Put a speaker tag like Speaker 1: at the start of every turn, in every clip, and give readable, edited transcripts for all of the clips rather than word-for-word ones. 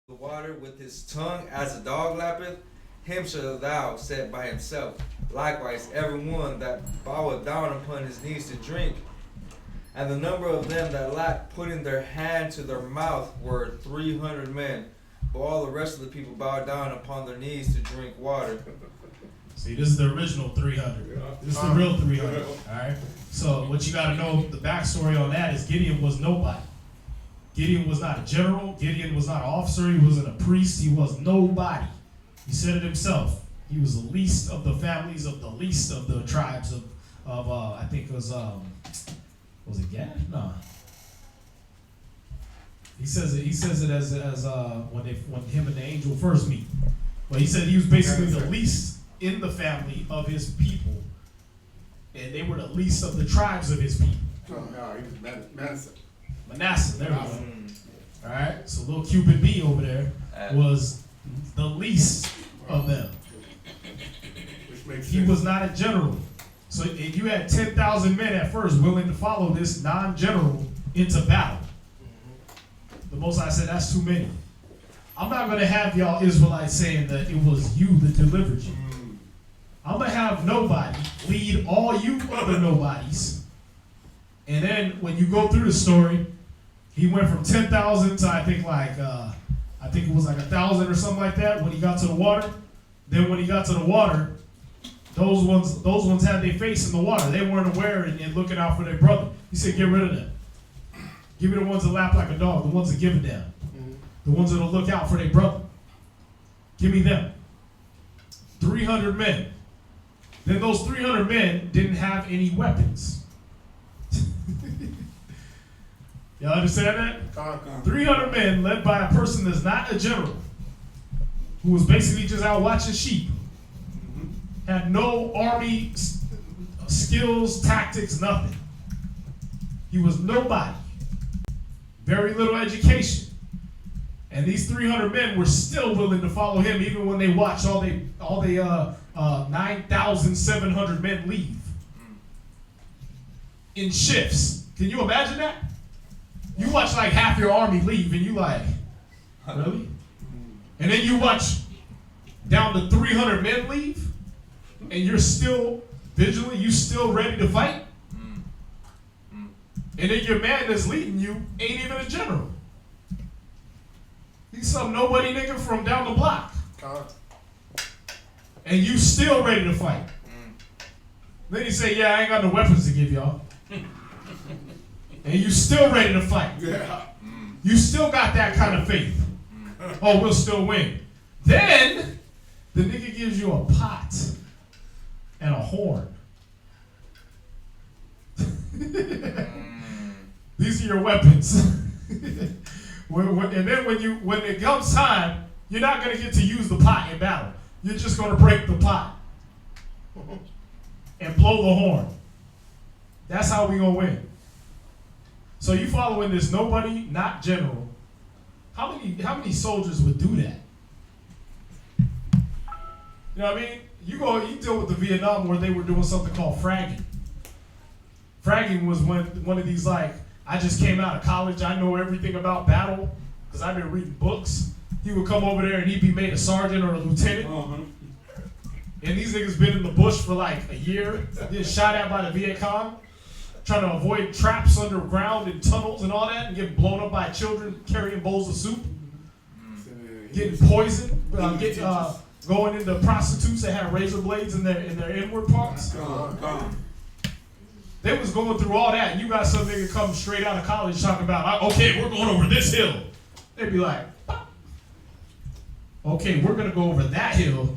Speaker 1: the water with his tongue as a dog lappeth, him shalt thou set by himself. Likewise, every one that boweth down upon his knees to drink. And the number of them that lapped, putting their hand to their mouth, were 300 men. But all the rest of the people bowed down upon their knees to drink water.
Speaker 2: See, this is the original 300. This is the real 300. All right. So what you got to know, the backstory on that is Gideon was nobody. Gideon was not a general. Gideon was not an officer. He wasn't a priest. He was nobody. He said it himself. He was the least of the families of the least of the tribes of I think it was it Gad? No. He says it as when him and the angel first meet. But he said he was basically the least in the family of his people, and they were the least of the tribes of his people.
Speaker 3: Oh, no, he was Manasseh.
Speaker 2: Manasseh, there we go. All right, so little Cupid B over there was the least of them.
Speaker 3: Which makes
Speaker 2: He
Speaker 3: sense.
Speaker 2: was not a general. So if you had 10,000 men at first willing to follow this non-general into battle, the Most High said, that's too many. I'm not going to have y'all Israelites saying that it was you that delivered you. I'm going to have nobody lead all you other nobodies. And then when you go through the story, he went from 10,000 to I think it was like 1,000 or something like that when he got to the water. Then when he got to the water, those ones had their face in the water. They weren't aware and looking out for their brother. He said, get rid of them. Give me the ones that lap like a dog, the ones that give it down. The ones that'll look out for their brother. Give me them. 300 men. Then those 300 men didn't have any weapons. Y'all understand that? 300 men led by a person that's not a general, who was basically just out watching sheep, had no army skills, tactics, nothing. He was nobody. Very little education. And these 300 men were still willing to follow him even when they watched all the 9,700 men leave. In shifts. Can you imagine that? You watch like half your army leave and you like, really? And then you watch down to 300 men leave and you're still vigilant, you still ready to fight? And then your man that's leading you ain't even a general. He's some nobody nigga from down the block. And you still ready to fight. Then you say, yeah, I ain't got no weapons to give y'all. And you still ready to fight.
Speaker 3: Yeah.
Speaker 2: You still got that kind of faith. Oh, we'll still win. Then the nigga gives you a pot and a horn. These are your weapons. And then when it comes time, you're not going to get to use the pot in battle. You're just going to break the pot and blow the horn. That's how we going to win. So you following this nobody, not general. How many soldiers would do that? You know what I mean? You deal with the Vietnam where they were doing something called fragging. Fragging was one of these like, I just came out of college, I know everything about battle because I've been reading books. He would come over there and he'd be made a sergeant or a lieutenant. And these niggas been in the bush for like a year, getting shot at by the Viet Cong, trying to avoid traps underground and tunnels and all that, and getting blown up by children carrying bowls of soup, getting poisoned, going into prostitutes that had razor blades in their inward parts. They was going through all that, and you got some nigga come straight out of college talking about, okay, we're going over this hill. They'd be like, okay, we're going to go over that hill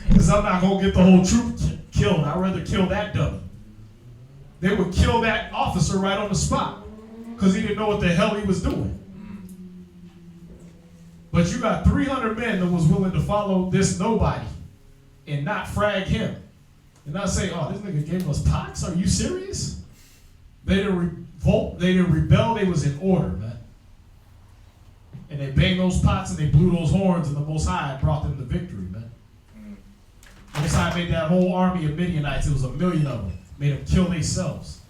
Speaker 2: because I'm not going to get the whole troop killed. I'd rather kill that dummy. They would kill that officer right on the spot because he didn't know what the hell he was doing. But you got 300 men that was willing to follow this nobody and not frag him. And not say, oh, this nigga gave us pots? Are you serious? They didn't revolt, they didn't rebel, they was in order, man. And they banged those pots and they blew those horns, and the Most High brought them the victory, man. The Most High made that whole army of Midianites, it was 1 million of them, made them kill themselves.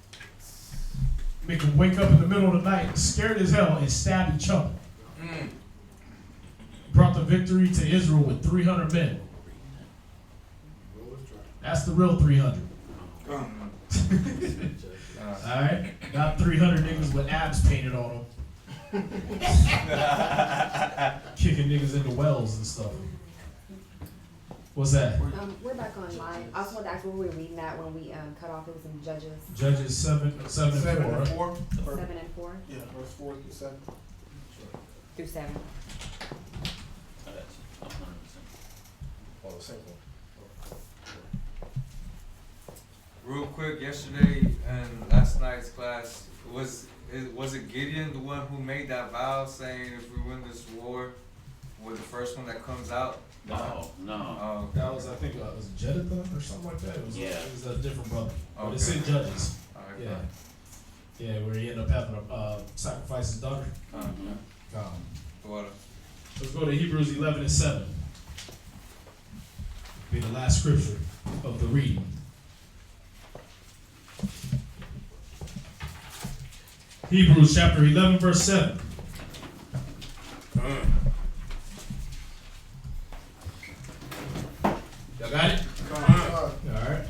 Speaker 2: Make them wake up in the middle of the night, scared as hell, and stab each other. victory to Israel with 300 men. That's the real 300. Alright? Not 300 niggas with abs painted on them. Kicking niggas into wells and stuff. What's that?
Speaker 4: We're back online. I was told to ask where we were reading that when we cut off. It was in Judges.
Speaker 2: Judges 7 and 4.
Speaker 4: 7 and 4
Speaker 3: Yeah, verse 4 through 7.
Speaker 4: through 7.
Speaker 3: Oh, the same one.
Speaker 1: Real quick, yesterday and last night's class, was it Gideon the one who made that vow saying if we win this war, we're the first one that comes out?
Speaker 5: No.
Speaker 1: Oh, okay.
Speaker 2: That was, I think, was it Jeduthun or something like that? It was,
Speaker 5: Yeah.
Speaker 2: It was a different brother. But
Speaker 1: Okay.
Speaker 2: it's in Judges.
Speaker 1: Alright,
Speaker 2: Yeah.
Speaker 1: fine.
Speaker 2: Yeah, where he ended up having to sacrifice his daughter.
Speaker 1: Water.
Speaker 2: Let's go to Hebrews 11 and 7. Be the last scripture of the reading. Hebrews chapter 11, verse 7. Y'all got it? Alright.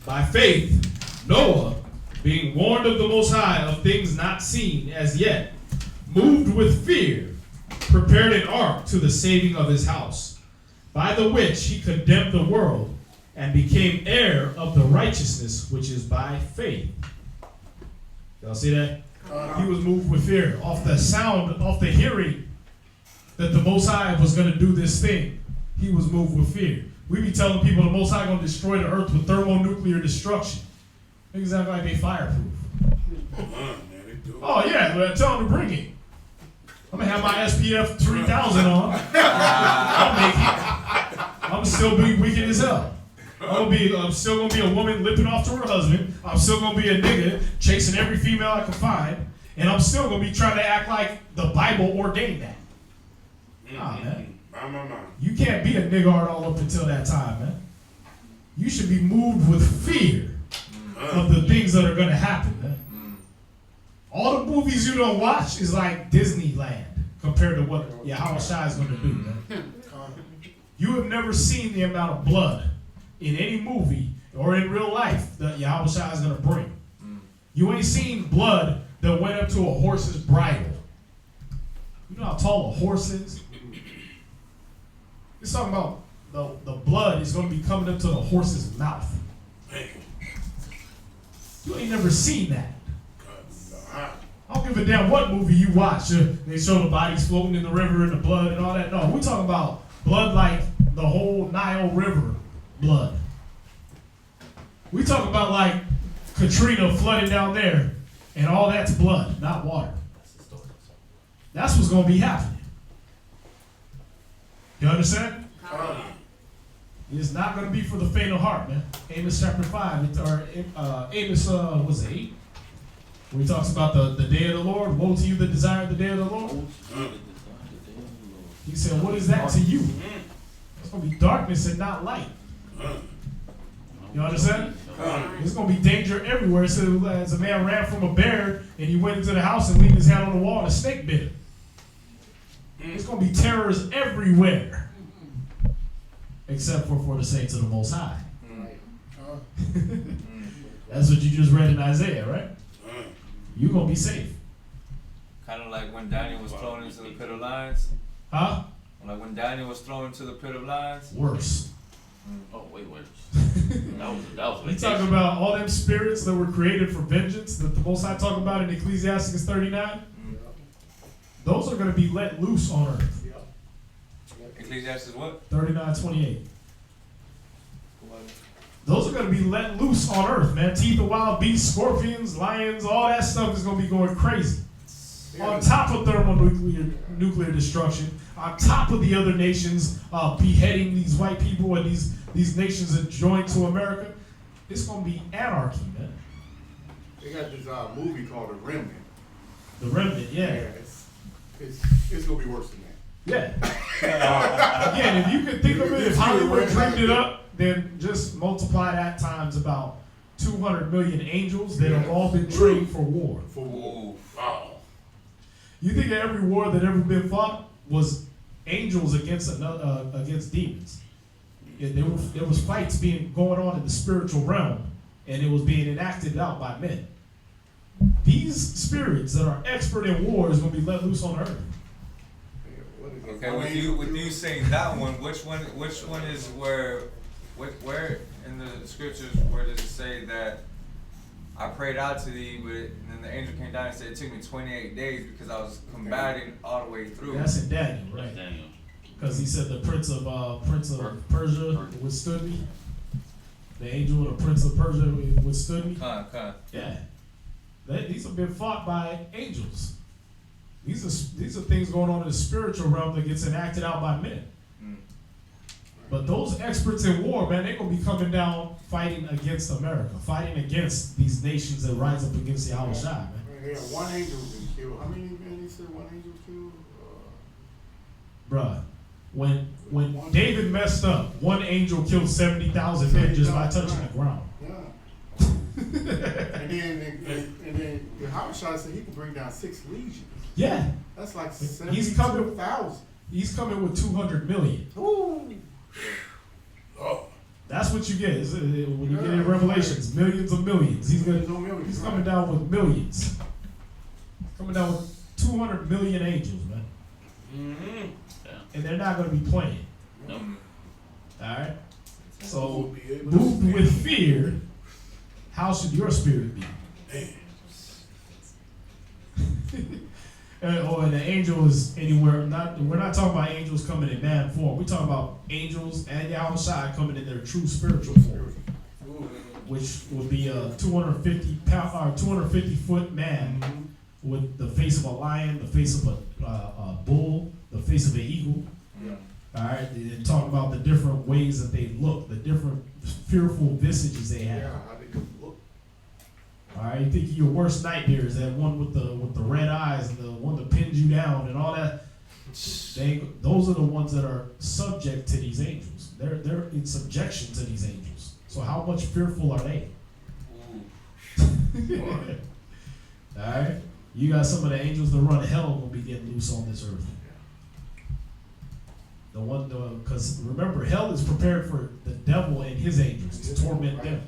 Speaker 2: By faith, Noah, being warned of the Most High of things not seen as yet, moved with fear, prepared an ark to the saving of his house, by the which he condemned the world, and became heir of the righteousness which is by faith. Y'all see that? He was moved with fear, off the sound, off the hearing that the Most High was going to do this thing. He was moved with fear. We be telling people the Most High going to destroy the earth with thermonuclear destruction. Niggas act like they fireproof. Oh yeah, well, tell them to bring it. I'm gonna have my SPF 3000 on. I'll make it. I'm still be wicked as hell. I'm still gonna be a woman lipping off to her husband. I'm still gonna be a nigga chasing every female I can find, and I'm still gonna be trying to act like the Bible ordained that. Nah, man. You can't be a niggard all up until that time, man. You should be moved with fear of the things that are gonna happen, man. All the movies you don't watch is like Disneyland compared to what Yahweh Shai is gonna do, man. You have never seen the amount of blood in any movie or in real life that Yahweh Shai is gonna bring. You ain't seen blood that went up to a horse's bridle. You know how tall a horse is? It's talking about the blood is going to be coming up to the horse's mouth. You ain't never seen that. I don't give a damn what movie you watch. They show the bodies floating in the river and the blood and all that. No, we're talking about blood like the whole Nile River blood. We talking about like Katrina flooding down there and all that's blood, not water. That's what's going to be happening. You understand? It's not going to be for the faint of heart, man. Amos chapter 5, or Amos, what's it, 8? Where he talks about the day of the Lord. Woe to you that desire the day of the Lord. He said, what is that to you? It's going to be darkness and not light. You understand? There's going to be danger everywhere. It said, as a man ran from a bear and he went into the house and leaned his hand on the wall and a snake bit him. There's going to be terrors everywhere. Except for the saints of the Most High. That's what you just read in Isaiah, right? You're going to be safe.
Speaker 1: Kind of like when Daniel was thrown into the pit of lions.
Speaker 2: Huh?
Speaker 1: Like when Daniel was thrown into the pit of lions.
Speaker 2: Worse.
Speaker 5: Oh, way worse. that was
Speaker 2: We talking about all them spirits that were created for vengeance that the Most High talk about in Ecclesiasticus 39. Those are going to be let loose on earth.
Speaker 1: Ecclesiastes what?
Speaker 2: 39:28. Those are going to be let loose on earth, man. Teeth of wild beasts, scorpions, lions, all that stuff is going to be going crazy. On top of thermonuclear destruction, on top of the other nations beheading these white people and these nations that join to America, it's going to be anarchy, man.
Speaker 3: They got this movie called The Remnant.
Speaker 2: The Remnant, yeah.
Speaker 3: It's gonna be worse than that.
Speaker 2: Yeah. Again, if you could think of it, if Hollywood dreamed it up, then just multiply that times about 200 million angels that have all been trained for war.
Speaker 3: For war.
Speaker 1: Wow.
Speaker 2: You think every war that ever been fought was angels against demons. There was fights going on in the spiritual realm, and it was being enacted out by men. These spirits that are expert in war is going to be let loose on earth.
Speaker 1: Okay, with you saying that one, which one is where in the scriptures where does it say that I prayed out to thee, and then the angel came down and said it took me 28 days because I was combating all the way through?
Speaker 2: That's in Daniel, right?
Speaker 5: That's Daniel.
Speaker 2: Because he said the prince of Persia withstood me. The angel of the prince of Persia withstood me. Yeah, these have been fought by angels. These are things going on in the spiritual realm that gets enacted out by men. But those experts in war, man, they're going to be coming down fighting against America, fighting against these nations that rise up against the Ahayah, man.
Speaker 3: Yeah, one angel been killed. How many men he said one angel killed?
Speaker 2: Bruh, when David messed up, one angel killed 70,000 men just by touching the ground.
Speaker 3: Yeah. and then the Ahayah said he can bring down 6 legions.
Speaker 2: Yeah.
Speaker 3: That's like
Speaker 2: He's coming
Speaker 3: 72,000.
Speaker 2: He's coming with 200 million.
Speaker 3: Ooh. Oh.
Speaker 2: That's what you get when you get in Revelations. Millions of millions. He's coming down with millions. Coming down with 200 million angels, man.
Speaker 5: Mm-hmm. Yeah.
Speaker 2: And they're not going to be playing.
Speaker 5: Nope.
Speaker 2: Alright? So, moved with fear, how should your spirit be? And the angel is anywhere. We're not talking about angels coming in man form. We're talking about angels and Yahushua coming in their true spiritual form, which would be a 250-foot man with the face of a lion, the face of a bull, the face of an eagle. All right, and talking about the different ways that they look, the different fearful visages they have.
Speaker 3: Yeah, how they could look.
Speaker 2: All right, you think your worst nightmare is that one with the red eyes and the one that pins you down and all that. Those are the ones that are subject to these angels. They're in subjection to these angels. So how much fearful are they? All right, you got some of the angels that run hell gonna be getting loose on this earth. Because remember, hell is prepared for the devil and his angels to torment them.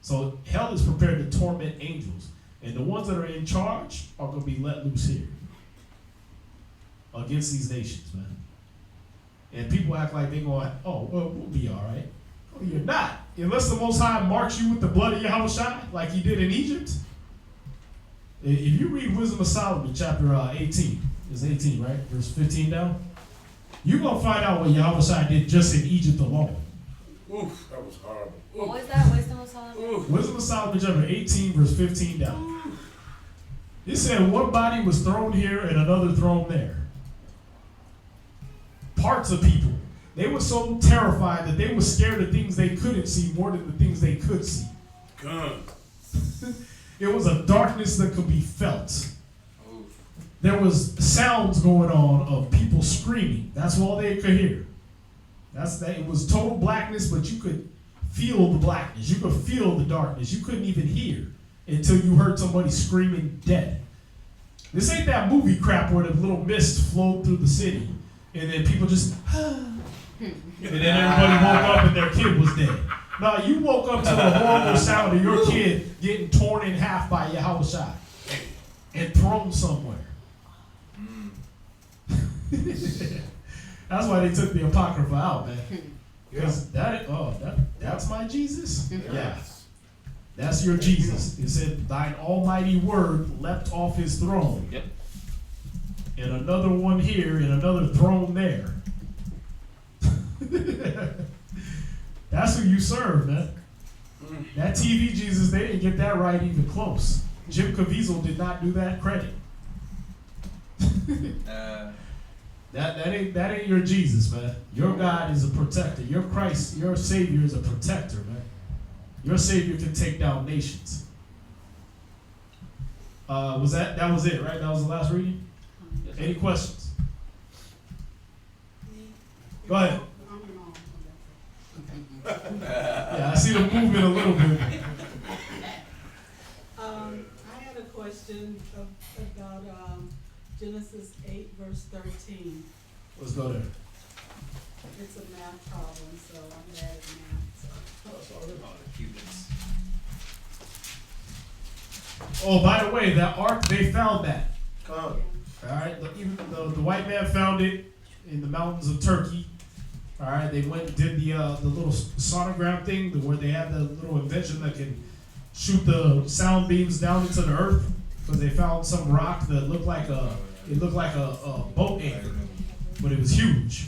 Speaker 2: So hell is prepared to torment angels. And the ones that are in charge are going to be let loose here against these nations, man. And people act like they're going, oh, well, we'll be all right. Oh, you're not. Unless the Most High marks you with the blood of Yahushua, like he did in Egypt. If you read Wisdom of Solomon, chapter 18, it's 18, right? Verse 15 down. You're going to find out what Yahushua did just in Egypt alone.
Speaker 3: Oof, that was horrible.
Speaker 4: What was that? Wisdom of Solomon?
Speaker 2: Wisdom of Solomon, chapter 18, verse 15 down. It said one body was thrown here and another thrown there. Parts of people. They were so terrified that they were scared of things they couldn't see more than the things they could see. It was a darkness that could be felt. There was sounds going on of people screaming. That's all they could hear. It was total blackness, but you could feel the blackness. You could feel the darkness. You couldn't even hear until you heard somebody screaming dead. This ain't that movie crap where the little mist flowed through the city and then people just and then everybody woke up and their kid was dead. No, you woke up to the horrible sound of your kid getting torn in half by Yahushua and thrown somewhere. That's why they took the Apocrypha out, man. Because that's my Jesus? Yeah. That's your Jesus. It said, thine almighty word leapt off his throne.
Speaker 5: Yep.
Speaker 2: And another one here and another throne there. That's who you serve, man. That TV Jesus, they didn't get that right even close. Jim Caviezel did not do that credit. That ain't your Jesus, man. Your God is a protector. Your Christ, your Savior is a protector, man. Your Savior can take down nations. That was it, right? That was the last reading?
Speaker 5: Yes,
Speaker 2: Any questions? Go ahead. Yeah, I see the movement a little bit.
Speaker 6: I had a question about Genesis 8, verse 13.
Speaker 2: Let's go there.
Speaker 6: It's a math problem, so I'm bad at math.
Speaker 2: Oh, by the way, that ark, they found that.
Speaker 3: Come.
Speaker 2: All right, even the white man found it in the mountains of Turkey. All right, they went and did the little sonogram thing, where they had the little invention that can shoot the sound beams down into the earth, because they found some rock that looked like a boat anchor, but it was huge.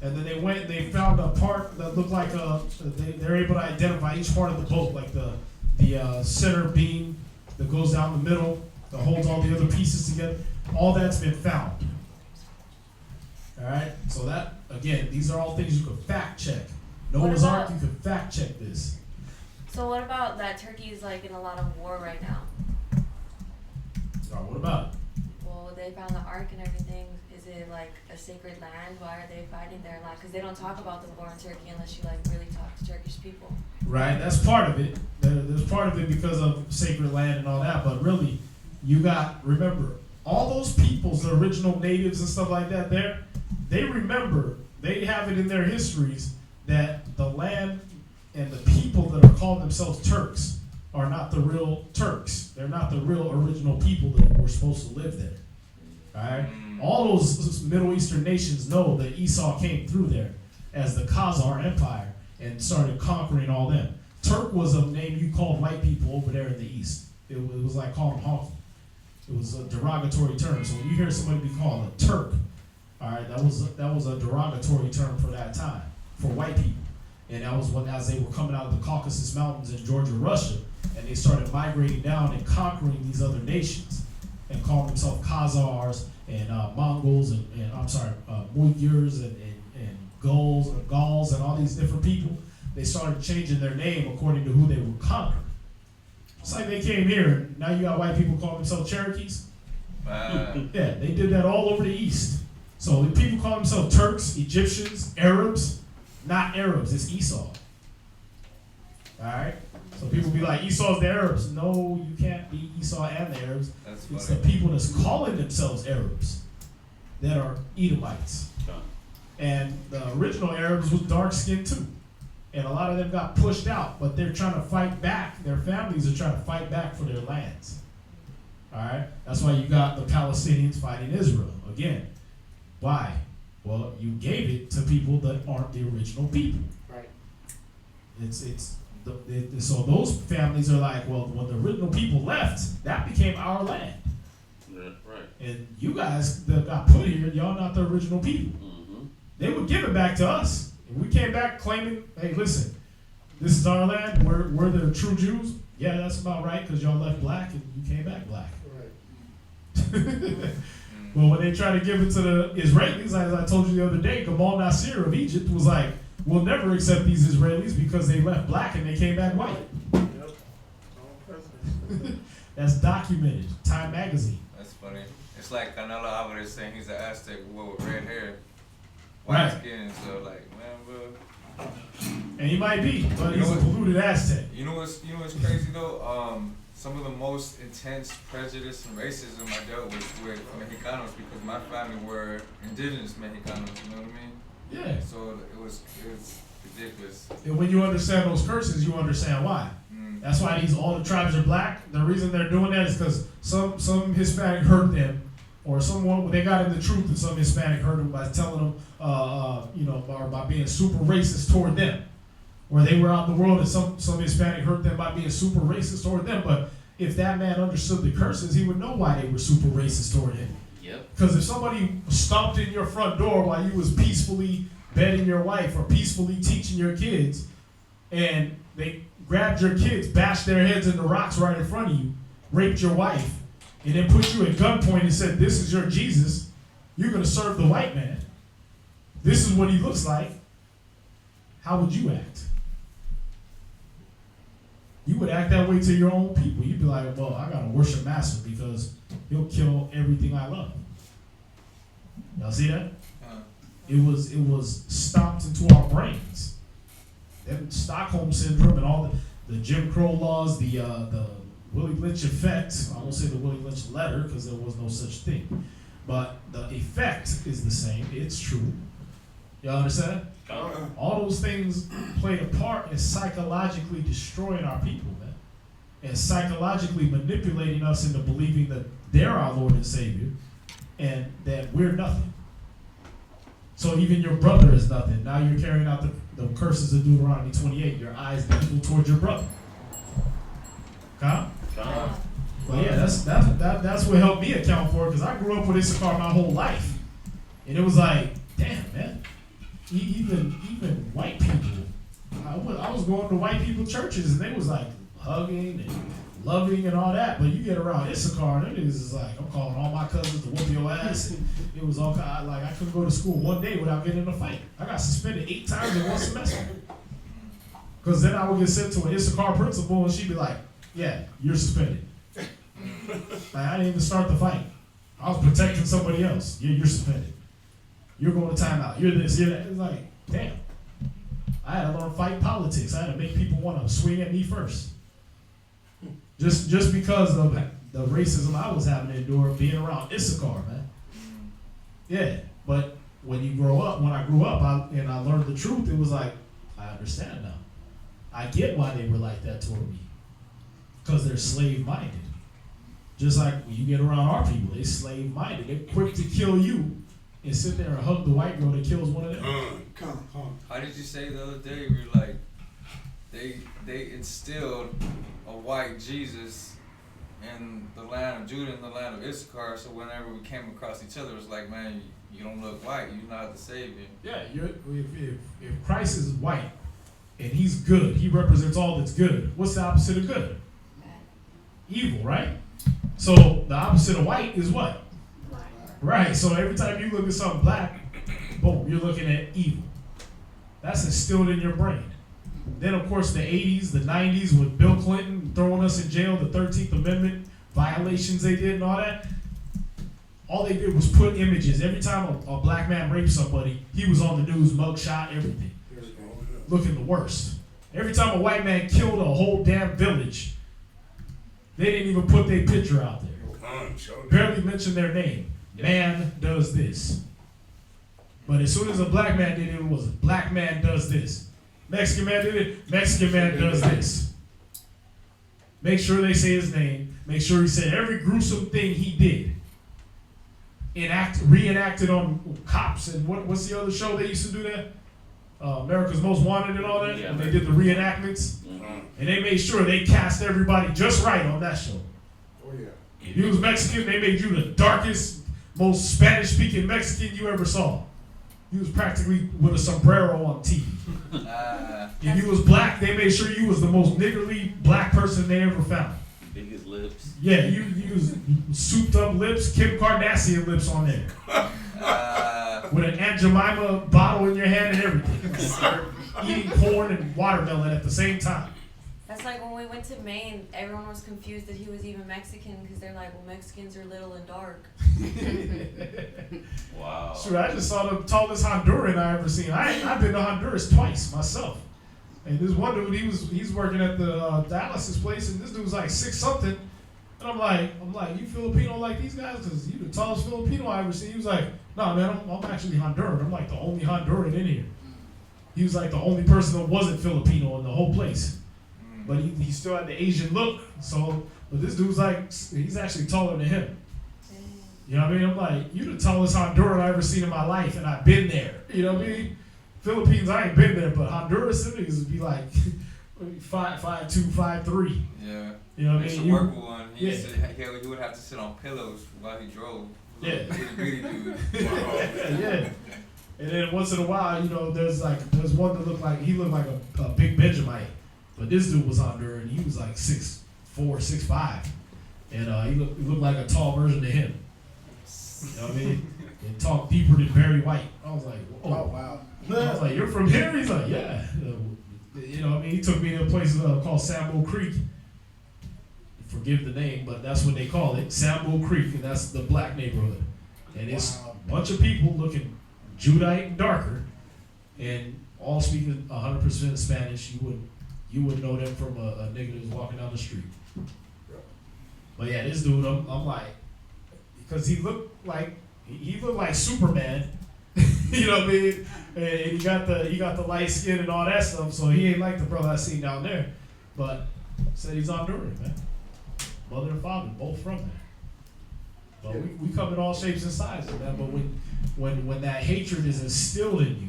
Speaker 2: And then they went and they found a part that looked like they're able to identify each part of the boat, like the center beam that goes down the middle, that holds all the other pieces together. All that's been found. All right, so that, again, these are all things you can fact check. Noah's Ark, you can fact check this.
Speaker 7: So what about that Turkey is like in a lot of war right now?
Speaker 2: What about it?
Speaker 7: Well, they found the ark and everything. Is it like a sacred land? Why are they fighting their land? Because they don't talk about the war in Turkey unless you like really talk to Turkish people.
Speaker 2: Right, that's part of it. There's part of it because of sacred land and all that, but really, you got, remember, all those peoples, the original natives and stuff like that there, they remember, they have it in their histories that the land and the people that are calling themselves Turks are not the real Turks. They're not the real original people that were supposed to live there. Alright? All those Middle Eastern nations know that Esau came through there as the Khazar Empire and started conquering all them. Turk was a name you called white people over there in the East. It was like calling honky. It was a derogatory term. So when you hear somebody be called a Turk, alright, that was a derogatory term for that time, for white people. And that was when, as they were coming out of the Caucasus Mountains in Georgia, Russia, and they started migrating down and conquering these other nations and calling themselves Khazars and Mongols and Uyghurs and Gauls and all these different people. They started changing their name according to who they would conquer. It's like they came here, and now you got white people calling themselves Cherokees. Yeah, they did that all over the East. So the people call themselves Turks, Egyptians, Arabs, not Arabs, it's Esau. Alright? So people be like, Esau's the Arabs. No, you can't be Esau and the Arabs. It's the people that's calling themselves Arabs that are Edomites. And the original Arabs was dark skinned too. And a lot of them got pushed out, but they're trying to fight back. Their families are trying to fight back for their lands. Alright? That's why you got the Palestinians fighting Israel. Again, why? Well, you gave it to people that aren't the original people.
Speaker 3: Right.
Speaker 2: So those families are like, well, when the original people left, that became our land.
Speaker 5: Yeah, right.
Speaker 2: And you guys that got put here, y'all not the original people.
Speaker 5: Mm-hmm.
Speaker 2: They would give it back to us. If we came back claiming, hey, listen, this is our land, we're the true Jews. Yeah, that's about right, because y'all left black and you came back black.
Speaker 3: Right.
Speaker 2: Well, when they try to give it to the Israelis, as I told you the other day, Gamal Nasser of Egypt was like, we'll never accept these Israelis because they left black and they came back white.
Speaker 3: Yep. All presidents.
Speaker 2: That's documented. Time magazine.
Speaker 1: That's funny. It's like Canelo Alvarez saying he's an Aztec with red hair, white
Speaker 2: Right.
Speaker 1: skin. So like, man, bro.
Speaker 2: And he might be, but
Speaker 1: You know
Speaker 2: he's a
Speaker 1: what?
Speaker 2: polluted Aztec.
Speaker 1: You know what's crazy though? Some of the most intense prejudice and racism I dealt with Mexicanos because my family were indigenous Mexicanos. You know what I mean?
Speaker 2: Yeah.
Speaker 1: So it was ridiculous.
Speaker 2: And when you understand those curses, you understand why. That's why all the tribes are black. The reason they're doing that is because some Hispanic hurt them, or someone they got in the truth, and some Hispanic hurt them by telling them, or by being super racist toward them. Or they were out in the world and some Hispanic hurt them by being super racist toward them. But if that man understood the curses, he would know why they were super racist toward him.
Speaker 5: Yep.
Speaker 2: Because if somebody stomped in your front door while you was peacefully bedding your wife or peacefully teaching your kids, and they grabbed your kids, bashed their heads into rocks right in front of you, raped your wife, and then put you at gunpoint and said, this is your Jesus, you're going to serve the white man. This is what he looks like. How would you act? You would act that way to your own people. You'd be like, well, I got to worship Master because he'll kill everything I love. Y'all see that? It was stomped into our brains. Then Stockholm syndrome and all the Jim Crow laws, the Willie Lynch effect. I won't say the Willie Lynch letter because there was no such thing. But the effect is the same. It's true. Y'all understand? All those things play a part in psychologically destroying our people, man. And psychologically manipulating us into believing that they're our Lord and Savior and that we're nothing. So even your brother is nothing. Now you're carrying out the curses of Deuteronomy 28. Your eyes evil towards your brother. Huh? But yeah, that's what helped me account for it, because I grew up with Issachar my whole life. And it was like, damn, man. Even white people, I was going to white people churches and they was like hugging and loving and all that, but you get around Issachar and it is like, I'm calling all my cousins to whoop your ass. And it was all kind of like, I couldn't go to school one day without getting in a fight. I got suspended 8 times in one semester. Because then I would get sent to an Issachar principal and she'd be like, yeah, you're suspended. Like, I didn't even start the fight. I was protecting somebody else. You're suspended. You're going to timeout. You're this, you're that. It's like, damn. I had to learn fight politics. I had to make people want to swing at me first. Just because of the racism I was having to endure being around Issachar, man. Yeah, but when I grew up, and I learned the truth, it was like, I understand now. I get why they were like that toward me. Because they're slave-minded. Just like when you get around our people, they're slave-minded. They're quick to kill you and sit there and hug the white girl that kills one of them.
Speaker 3: Come on.
Speaker 1: How did you say the other day? We were like, they instilled a white Jesus in the land of Judah and the land of Issachar. So whenever we came across each other, it was like, man, you don't look white. You're not the Savior.
Speaker 2: Yeah, if Christ is white and he's good, he represents all that's good. What's the opposite of good? Evil, right? So the opposite of white is what? Right, so every time you look at something black, boom, you're looking at evil. That's instilled in your brain. Then, of course, the 80s, the 90s with Bill Clinton throwing us in jail, the 13th Amendment violations they did and all that. All they did was put images. Every time a black man raped somebody, he was on the news, mugshot, everything. Looking the worst. Every time a white man killed a whole damn village, they didn't even put their picture out there. Barely mention their name. Man does this. But as soon as a black man did it, it was black man does this. Mexican man did it, Mexican man does this. Make sure they say his name. Make sure he said every gruesome thing he did. Reenacted on cops and what's the other show they used to do that? America's Most Wanted and all that.
Speaker 5: Yeah.
Speaker 2: And they did the reenactments. And they made sure they cast everybody just right on that show.
Speaker 3: Oh yeah.
Speaker 2: If you was Mexican, they made you the darkest, most Spanish-speaking Mexican you ever saw. You was practically with a sombrero on TV. If you was black, they made sure you was the most niggardly black person they ever found.
Speaker 5: Biggest lips.
Speaker 2: Yeah, you was souped up lips, Kim Kardashian lips on there. With an Aunt Jemima bottle in your hand and everything. Eating corn and watermelon at the same time.
Speaker 7: That's like when we went to Maine, everyone was confused that he was even Mexican because they're like, well, Mexicans are little and dark.
Speaker 5: Wow.
Speaker 2: Sure, I just saw the tallest Honduran I ever seen. I've been to Honduras twice myself. And this one dude, he's working at the Dallas's place, and this dude was like 6 something. And I'm like, you Filipino like these guys? Because you the tallest Filipino I ever seen. He was like, no, man, I'm actually Honduran. I'm like the only Honduran in here. He was like the only person that wasn't Filipino in the whole place. But he still had the Asian look. So, but this dude's like, he's actually taller than him. You know what I mean? I'm like, you the tallest Honduran I ever seen in my life, and I've been there. You know what I mean? Philippines, I ain't been there, but Honduras, them niggas would be like 5'2", 5'3".
Speaker 1: Yeah.
Speaker 2: You know what I
Speaker 1: I used
Speaker 2: mean?
Speaker 1: to work with one. He
Speaker 2: Yeah.
Speaker 1: used to, he would have to sit on pillows while he drove.
Speaker 2: Yeah.
Speaker 1: Really dude.
Speaker 2: Yeah. And then once in a while, you know, there's one that looked like a big Benjamite, but this dude was Honduran. He was like 6'4", 6'5", and he looked like a tall version of him. You know what I mean? And talked deeper than Barry White. I was like,
Speaker 3: Oh
Speaker 2: whoa.
Speaker 3: wow.
Speaker 2: I was like, you're from here? He's like, yeah. You know what I mean? He took me to a place called Sambo Creek. Forgive the name, but that's what they call it, Sambo Creek, and that's the black neighborhood. And it's a bunch of people looking Judite and darker, and all speaking 100% Spanish. You would know them from a nigga that's walking down the street. But yeah, this dude, I'm like, because he looked like He looked like Superman. You know what I mean? And he got the light skin and all that stuff, so he ain't like the brother I seen down there. But said he's Honduran, man. Mother and father, both from there. But we come in all shapes and sizes, man. But when that hatred is instilled in you,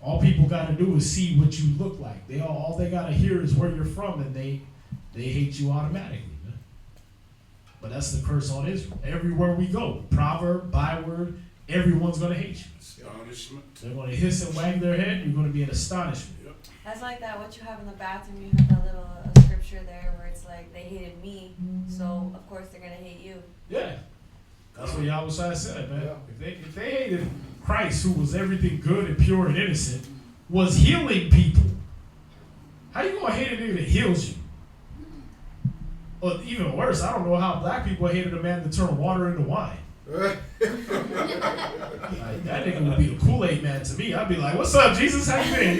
Speaker 2: all people gotta do is see what you look like. All they gotta hear is where you're from, and they hate you automatically, man. But that's the curse on Israel. Everywhere we go, proverb, byword, everyone's gonna hate you.
Speaker 3: Astonishment.
Speaker 2: They're gonna hiss and wag their head. You're gonna be in astonishment.
Speaker 7: That's like that, what you have in the bathroom, you have that little scripture there where it's like, they hated me, so of course they're gonna hate you.
Speaker 2: Yeah, that's what Yahweh said, man.
Speaker 3: Yeah.
Speaker 2: If they hated Christ, who was everything good and pure and innocent, was healing people, how you gonna hate a nigga that heals you? Or even worse, I don't know how black people hated a man that turned water into wine. Like, that nigga would be the Kool-Aid man to me. I'd be like, "What's up, Jesus? How you been?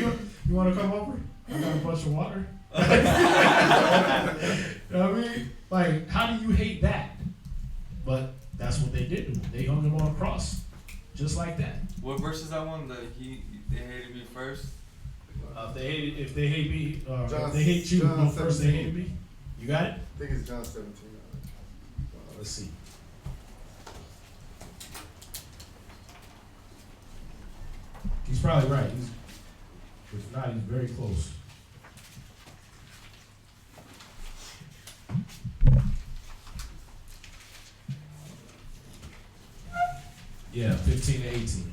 Speaker 2: You want to come over? I got a bunch of water." You know what I mean? Like, how do you hate that? But that's what they did to him. They hung him on a cross, just like that.
Speaker 1: What verse is that one? That they hated me first.
Speaker 2: If they hate me, if they hate you,
Speaker 3: John
Speaker 2: no, first they
Speaker 3: 17.
Speaker 2: hated me. You got it?
Speaker 3: I think it's John 17.
Speaker 2: Let's see. He's probably right. If not, he's very close. Yeah, 15 to 18.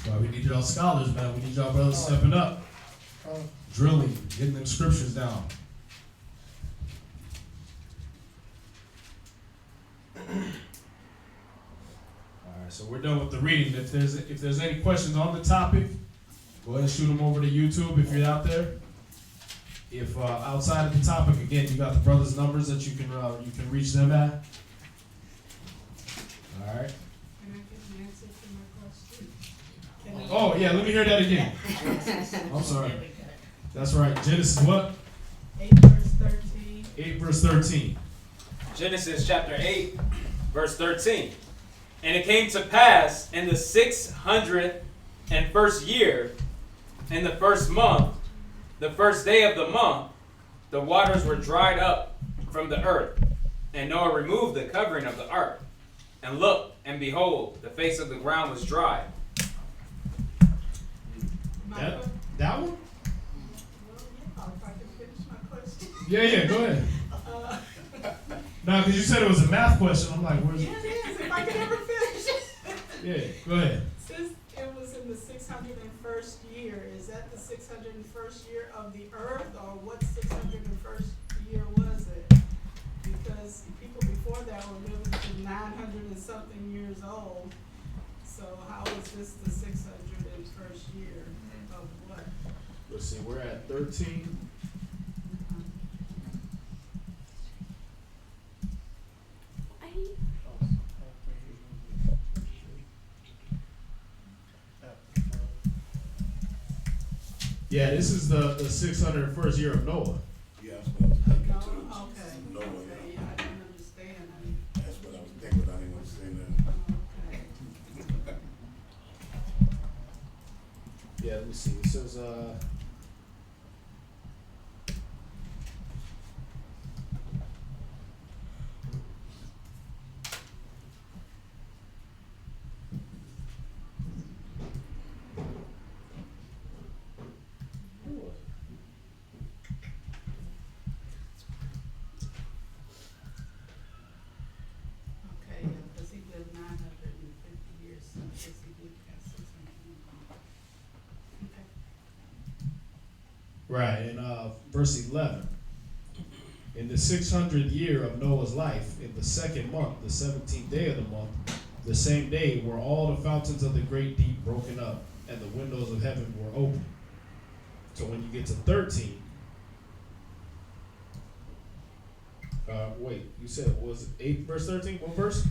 Speaker 2: Well, we need y'all scholars, man. We need y'all brothers stepping up, drilling, getting them scriptures down. Alright, so we're done with the reading. If there's any questions on the topic, go ahead and shoot them over to YouTube if you're out there. If outside of the topic, again, you got the brothers' numbers that you can reach them at. All right.
Speaker 6: Can I get an answer to my question? Can I-
Speaker 2: Oh yeah, let me hear that again. I'm sorry. That's right. Genesis what?
Speaker 6: 8 verse 13.
Speaker 2: 8 verse 13.
Speaker 5: Genesis chapter 8, verse 13. And it came to pass in the 601st year, in the first month, the first day of the month, the waters were dried up from the earth. And Noah removed the covering of the ark, and looked, and behold, the face of the ground was dry.
Speaker 6: My que-
Speaker 2: That one?
Speaker 6: well, yeah, if I can finish my question.
Speaker 2: Yeah, go ahead.
Speaker 6: Uh,
Speaker 2: No, because you said it was a math question. I'm like, where's
Speaker 6: yeah,
Speaker 2: it?
Speaker 6: it is, if I can ever finish it.
Speaker 2: Yeah, go ahead.
Speaker 6: Since it was in the 601st year, is that the 601st year of the earth, or what 601st year was it? Because people before that were living to 900 and something years old. So how is this the 601st year of what?
Speaker 2: Let's see, we're at 13. Yeah, this is the 601st year of Noah.
Speaker 3: Yeah, that's what I was thinking
Speaker 6: No,
Speaker 3: too.
Speaker 6: okay.
Speaker 3: Noah,
Speaker 6: Okay,
Speaker 3: yeah.
Speaker 6: yeah, I didn't understand.
Speaker 3: That's what I was thinking, but I didn't understand that.
Speaker 6: Okay.
Speaker 2: Yeah, let me see. It says
Speaker 6: Okay, yeah, because he lived 950 years, so I guess he did have 600. Okay.
Speaker 2: right in verse 11. In the 600th year of Noah's life, in the second month, the 17th day of the month, the same day were all the fountains of the great deep broken up, and the windows of heaven were open. So when you get to 13, wait, you said was it 8 verse 13? What verse?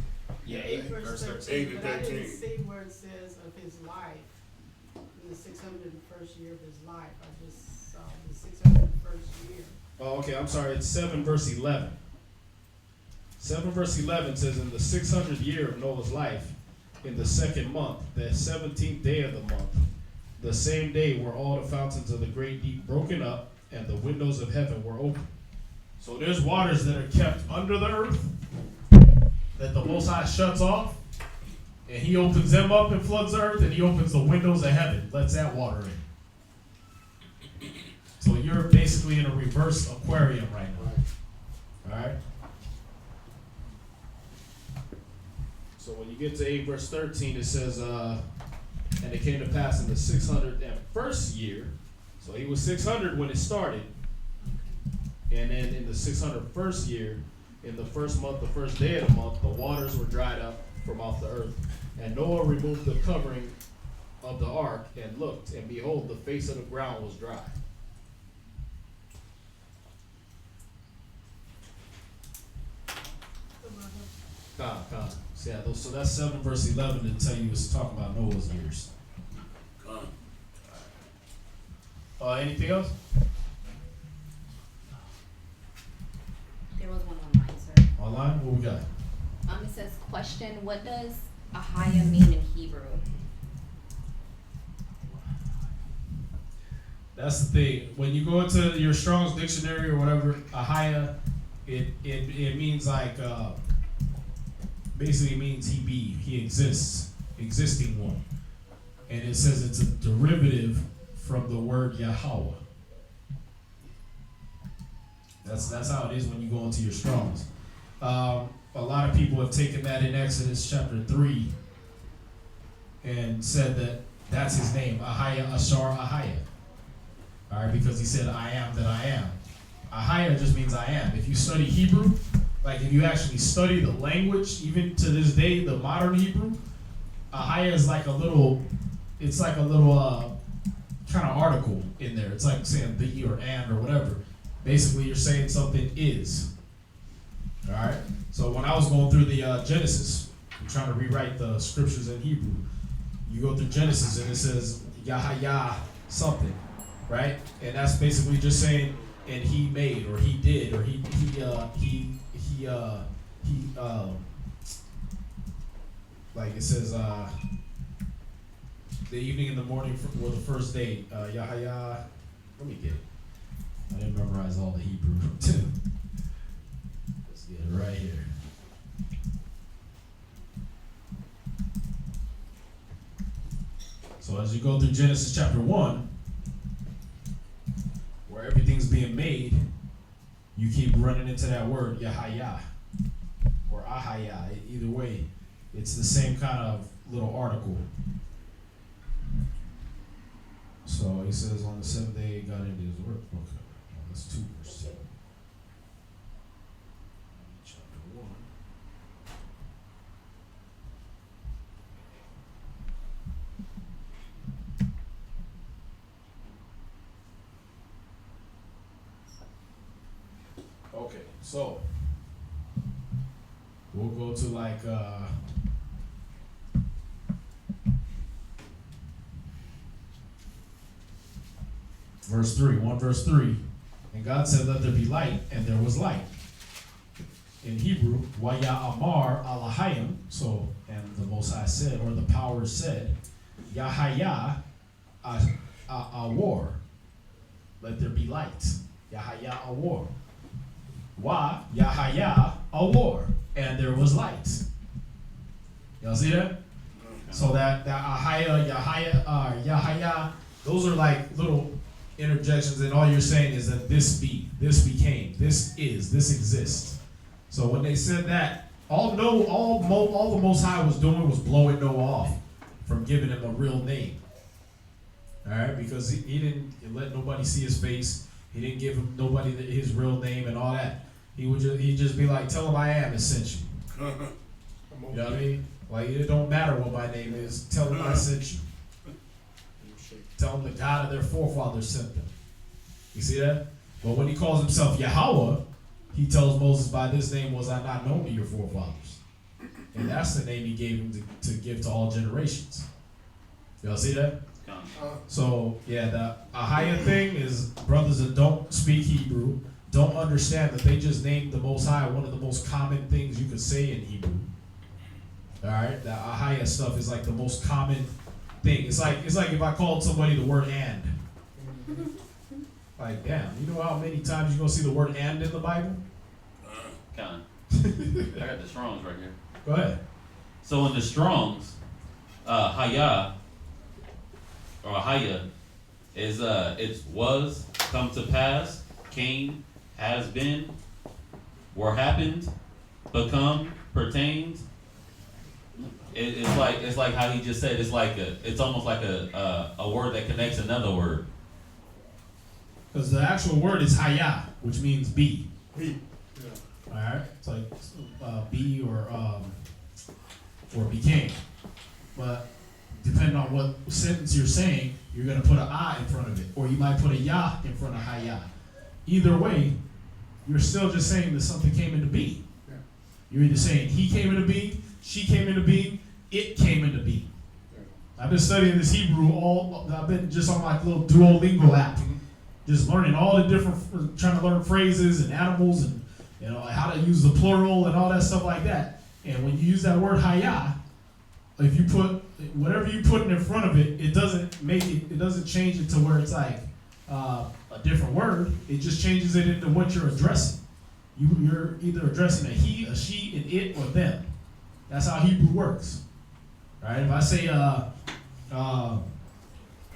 Speaker 5: Yeah,
Speaker 6: 8 verse 13, but I
Speaker 3: 13.
Speaker 6: didn't see where it says of his life, in the 601st year of his life. I just saw the 601st year.
Speaker 2: Oh, okay, I'm sorry. It's 7 verse 11. 7 verse 11 says, in the 600th year of Noah's life, in the 2nd month, the 17th day of the month, the same day were all the fountains of the great deep broken up, and the windows of heaven were open. So there's waters that are kept under the earth that the Most High shuts off, and he opens them up and floods the earth, and he opens the windows of heaven, lets that water in. So you're basically in a reverse aquarium right now. Alright? So when you get to 8 verse 13, it says, and it came to pass in the 601st year, so he was 600 when it started, and then in the 601st year, in the 1st month, the 1st day of the month, the waters were dried up from off the earth. And Noah removed the covering of the ark and looked, and behold, the face of the ground was dry. Yeah, so that's 7 verse 11 to tell you it's talking about Noah's years. Anything else?
Speaker 8: There was one online, sir.
Speaker 2: Online? What we got?
Speaker 8: It says, question, what does Ahayah mean in Hebrew?
Speaker 2: That's the thing. When you go into your Strong's dictionary or whatever, Ahayah, it means like, basically means he exists, existing one. And it says it's a derivative from the word Yahweh. That's how it is when you go into your Strong's. A lot of people have taken that in Exodus chapter 3 and said that that's his name, Ahayah, Ashar Ahayah. All right, because he said, I am that I am. Ahayah just means I am. If you study Hebrew, like if you actually study the language, even to this day, the modern Hebrew, Ahayah is like a little, it's like a little kind of article in there. It's like saying the or and or whatever. Basically, you're saying something is. All right. So when I was going through the Genesis, I'm trying to rewrite the scriptures in Hebrew. You go through Genesis and it says Yahayah something, right? And that's basically just saying, and he made, or he did, or he like it says the evening and the morning were the first day. Yahayah. Let me get it. I didn't memorize all the Hebrew. Let's get it right here. So as you go through Genesis chapter 1, where everything's being made, you keep running into that word, Yahayah, or Ahayah. Either way, it's the same kind of little article. So he says, on the 7th day, God ended his work. Okay. That's 2 verse 7. Chapter 1. Okay, so we'll go to like verse 3, 1 verse 3. And God said, let there be light, and there was light. In Hebrew, Waya Amar Alahayim, so, and the Most High said, or the power said, Yahayah Awar, let there be light. Yahayah Awar. Wa Yahayah Awar, and there was light. Y'all see that? So that Ahayah, Yahayah, those are like little interjections, and all you're saying is that this became, this is, this exists. So when they said that, all the Most High was doing was blowing Noah off from giving him a real name. All right, because he didn't let nobody see his face. He didn't give him nobody his real name and all that. He'd just be like, tell him I am, essentially. You know what I mean? Like, it don't matter what my name is. Tell him I sent you. Tell them the God of their forefathers sent them. You see that? But when he calls himself Yahweh, he tells Moses, by this name was I not known to your forefathers. And that's the name he gave him to give to all generations. Y'all see that? So, yeah, the Ahayah thing is brothers that don't speak Hebrew, don't understand that they just named the Most High one of the most common things you could say in Hebrew. All right, the Ahayah stuff is like the most common thing. It's like if I called somebody the word "and." Like, damn, you know how many times you're gonna see the word "and" in the Bible?
Speaker 9: Con. I got the Strongs right here.
Speaker 2: Go ahead.
Speaker 9: So in the Strongs, Hayah or Ahayah is it's was, come to pass, came, has been, were happened, become, pertained. It's like how he just said. It's almost like a word that connects another word.
Speaker 2: Because the actual word is Hayah, which means be.
Speaker 3: Be.
Speaker 2: All right, it's like be or became. But depending on what sentence you're saying, you're gonna put an I in front of it, or you might put a Yah in front of Hayah. Either way, you're still just saying that something came into being.
Speaker 3: Yeah.
Speaker 2: You're either saying he came into being, she came into being, it came into being. I've been studying this Hebrew I've been just on my little Duolingo app, just learning all the different, trying to learn phrases and animals and how to use the plural and all that stuff like that. And when you use that word Hayah, if you put whatever you put in front of it, it doesn't change it to where it's like a different word. It just changes it into what you're addressing. You're either addressing a he, a she, an it, or them. That's how Hebrew works. Right? If I say Anya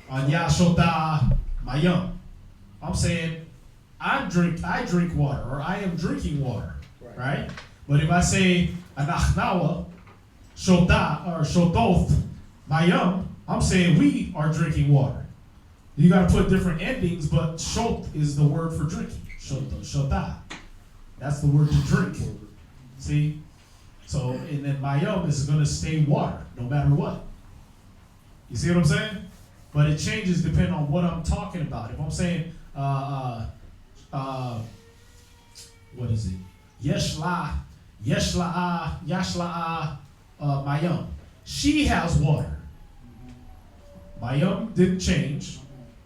Speaker 2: Shota Mayam, I'm saying I drink water, or I am drinking water. Right? But if I say Anachnawa Shota or Shototh Mayam, I'm saying we are drinking water. You got to put different endings, but shot is the word for drinking. Shota. That's the word to drink. See? So, and then Mayam is going to stay water, no matter what. You see what I'm saying? But it changes depending on what I'm talking about. If I'm saying, what is it? Yashla'a Mayam. She has water. Mayam didn't change,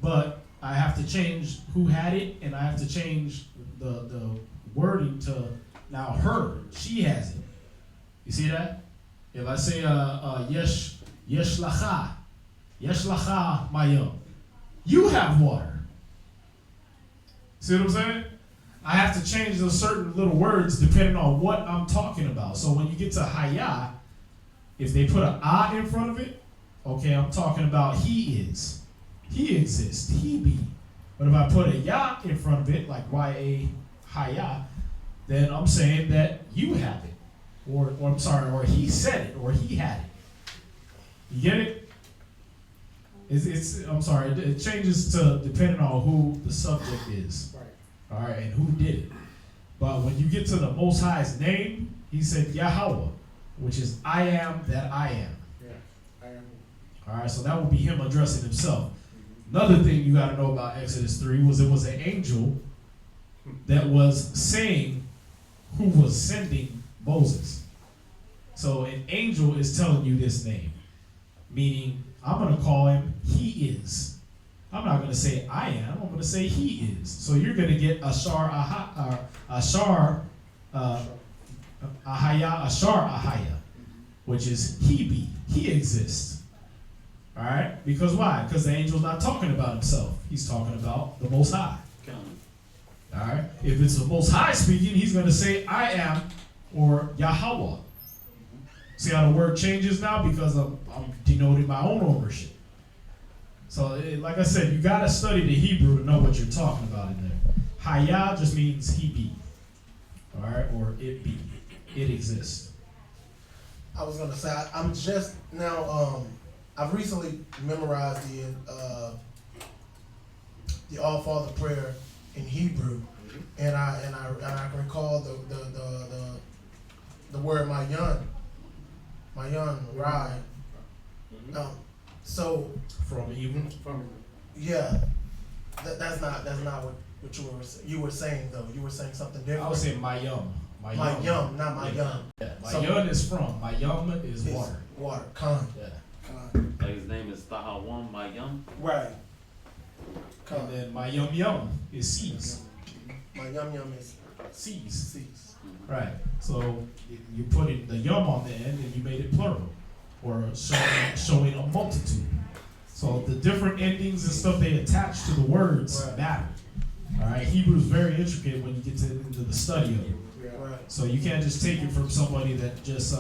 Speaker 2: but I have to change who had it, and I have to change the wording to now her. She has it. You see that? If I say Yeshlacha Mayam, you have water. See what I'm saying? I have to change those certain little words depending on what I'm talking about. So when you get to Hayah, if they put an I in front of it, okay, I'm talking about he is. He exists. He be. But if I put a Yah in front of it, like Y-A Hayah, then I'm saying that you have it. Or he said it, or he had it. You get it? It changes to depending on who the subject is. All right, and who did it. But when you get to the Most High's name, he said Yahweh, which is I am that I am.
Speaker 3: Yeah, I am.
Speaker 2: All right, so that would be him addressing himself. Another thing you got to know about Exodus 3 was it was an angel that was saying who was sending Moses. So an angel is telling you this name, meaning I'm going to call him he is. I'm not going to say I am. I'm going to say he is. So you're going to get Ahayah, which is he be. He exists. All right? Because why? Because the angel's not talking about himself. He's talking about the Most High. All right? If it's the Most High speaking, he's going to say I am or Yahweh. See how the word changes now? Because I'm denoting my own ownership. So, like I said, you got to study the Hebrew to know what you're talking about in there. Hayah just means he be. All right? Or it be. It exists.
Speaker 10: I was going to say, I'm just now, I've recently memorized the All Father prayer in Hebrew, and I can recall the word Mayan, Rai. So
Speaker 2: from even
Speaker 10: yeah, that's not what you were saying though. You were saying something different.
Speaker 2: I was saying Mayam.
Speaker 10: Mayam, not Mayam.
Speaker 2: Yeah. Mayam is from. Mayam is water.
Speaker 10: Water. Khan.
Speaker 2: Yeah.
Speaker 10: Khan.
Speaker 9: Like his name is Tahawam Mayam.
Speaker 10: Right.
Speaker 2: And then Mayam Yam is seas.
Speaker 10: My yum yum is
Speaker 2: Seas.
Speaker 10: seeds.
Speaker 2: Right. So you put it, the yum on the end and you made it plural, or showing a multitude. So the different endings and stuff they attach to the words matter. All right. Hebrew is very intricate when you get into the study of it.
Speaker 10: Right.
Speaker 2: So you can't just take it from somebody that just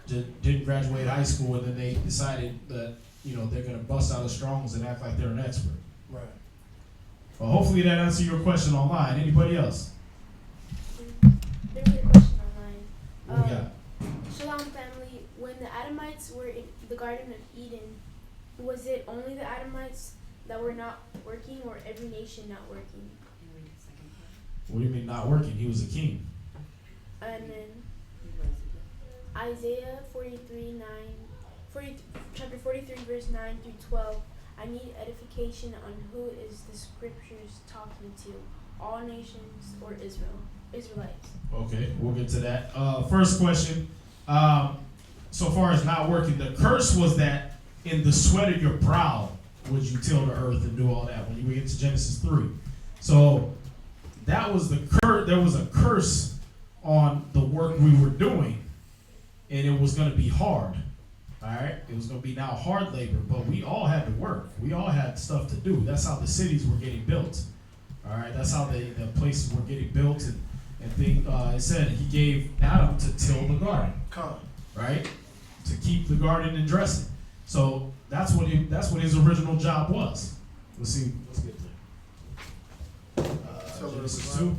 Speaker 2: didn't graduate high school and then they decided that they're gonna bust out of Strong's and act like they're an expert.
Speaker 10: Right.
Speaker 2: Well, hopefully that answered your question online. Anybody else?
Speaker 11: There was a question online.
Speaker 2: What we got?
Speaker 11: Shalom family, when the Adamites were in the Garden of Eden, was it only the Adamites that were not working, or every nation not working?
Speaker 2: What do you mean not working? He was a king.
Speaker 11: And then Isaiah chapter 43, verse 9 through 12. I need edification on who is the scriptures talking to, all nations or Israelites.
Speaker 2: Okay, we'll get to that. First question. So far as not working, the curse was that in the sweat of your brow would you till the earth and do all that when you get to Genesis 3. So that was the curse. There was a curse on the work we were doing, and it was going to be hard. All right, it was going to be now hard labor, but we all had to work. We all had stuff to do. That's how the cities were getting built. All right, that's how the places were getting built, and it said he gave Adam to till the garden, right, to keep the garden and dress it. So that's what his original job was. Let's see. Let's get there. Genesis 2.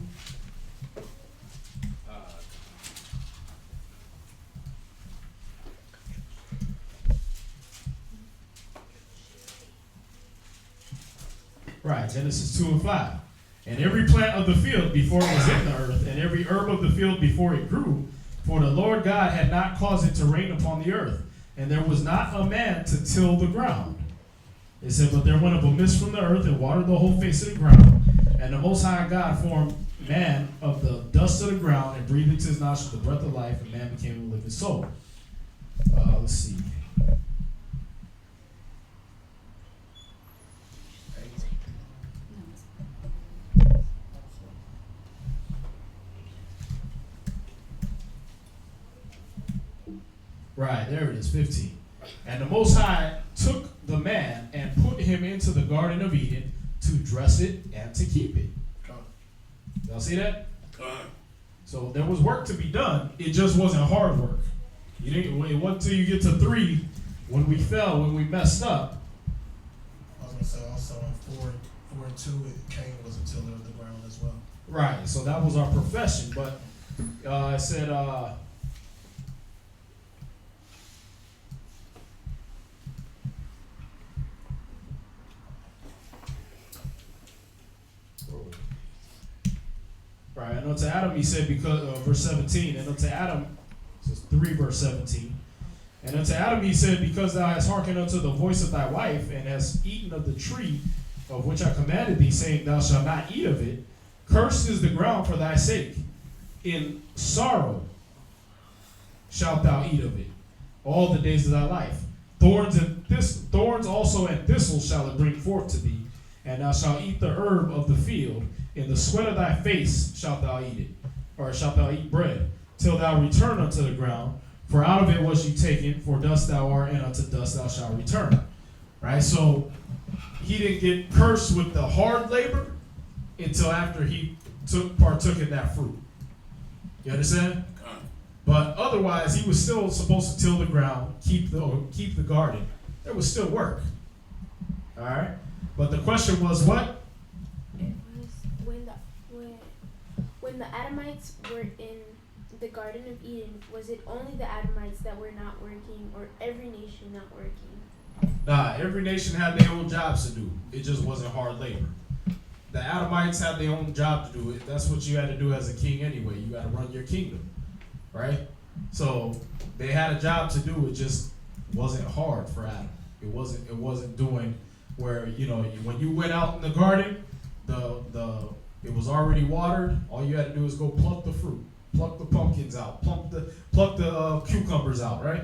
Speaker 2: Right, Genesis 2 and 5. And every plant of the field before it was in the earth, and every herb of the field before it grew, for the Lord God had not caused it to rain upon the earth, and there was not a man to till the ground. It said, but there went up a mist from the earth and watered the whole face of the ground, and the Most High God formed man of the dust of the ground and breathed into his nostrils the breath of life, and man became a living soul. Let's see. Right, there it is, 15. And the Most High took the man and put him into the Garden of Eden to dress it and to keep it. Y'all see that? So there was work to be done. It just wasn't hard work. It wasn't until you get to 3 when we fell, when we messed up.
Speaker 10: I was going to say also in 4 and 2, Cain was a tiller of the ground as well.
Speaker 2: Right, so that was our profession. But it said... Right, and unto Adam he said, because verse 17, and unto Adam, this is 3 verse 17, and unto Adam he said, because thou hast hearkened unto the voice of thy wife, and hast eaten of the tree of which I commanded thee, saying, thou shalt not eat of it, cursed is the ground for thy sake. In sorrow shalt thou eat of it all the days of thy life. Thorns also and thistles shall it bring forth to thee, and thou shalt eat the herb of the field. In the sweat of thy face shalt thou eat it, or shalt thou eat bread, till thou return unto the ground. For out of it was you taken, for dust thou art, and unto dust thou shalt return. Right? So he didn't get cursed with the hard labor until after he partook in that fruit. You understand? But otherwise, he was still supposed to till the ground, keep the garden. There was still work. All right? But the question was what?
Speaker 11: When the Adamites were in the Garden of Eden, was it only the Adamites that were not working, or every nation not working?
Speaker 2: Nah, every nation had their own jobs to do. It just wasn't hard labor. The Adamites had their own job to do. It. That's what you had to do as a king anyway. You got to run your kingdom, right? So they had a job to do. It just wasn't hard for Adam. It wasn't doing where when you went out in the garden, it was already watered. All you had to do is go pluck the fruit, pluck the pumpkins out, pluck the cucumbers out, right?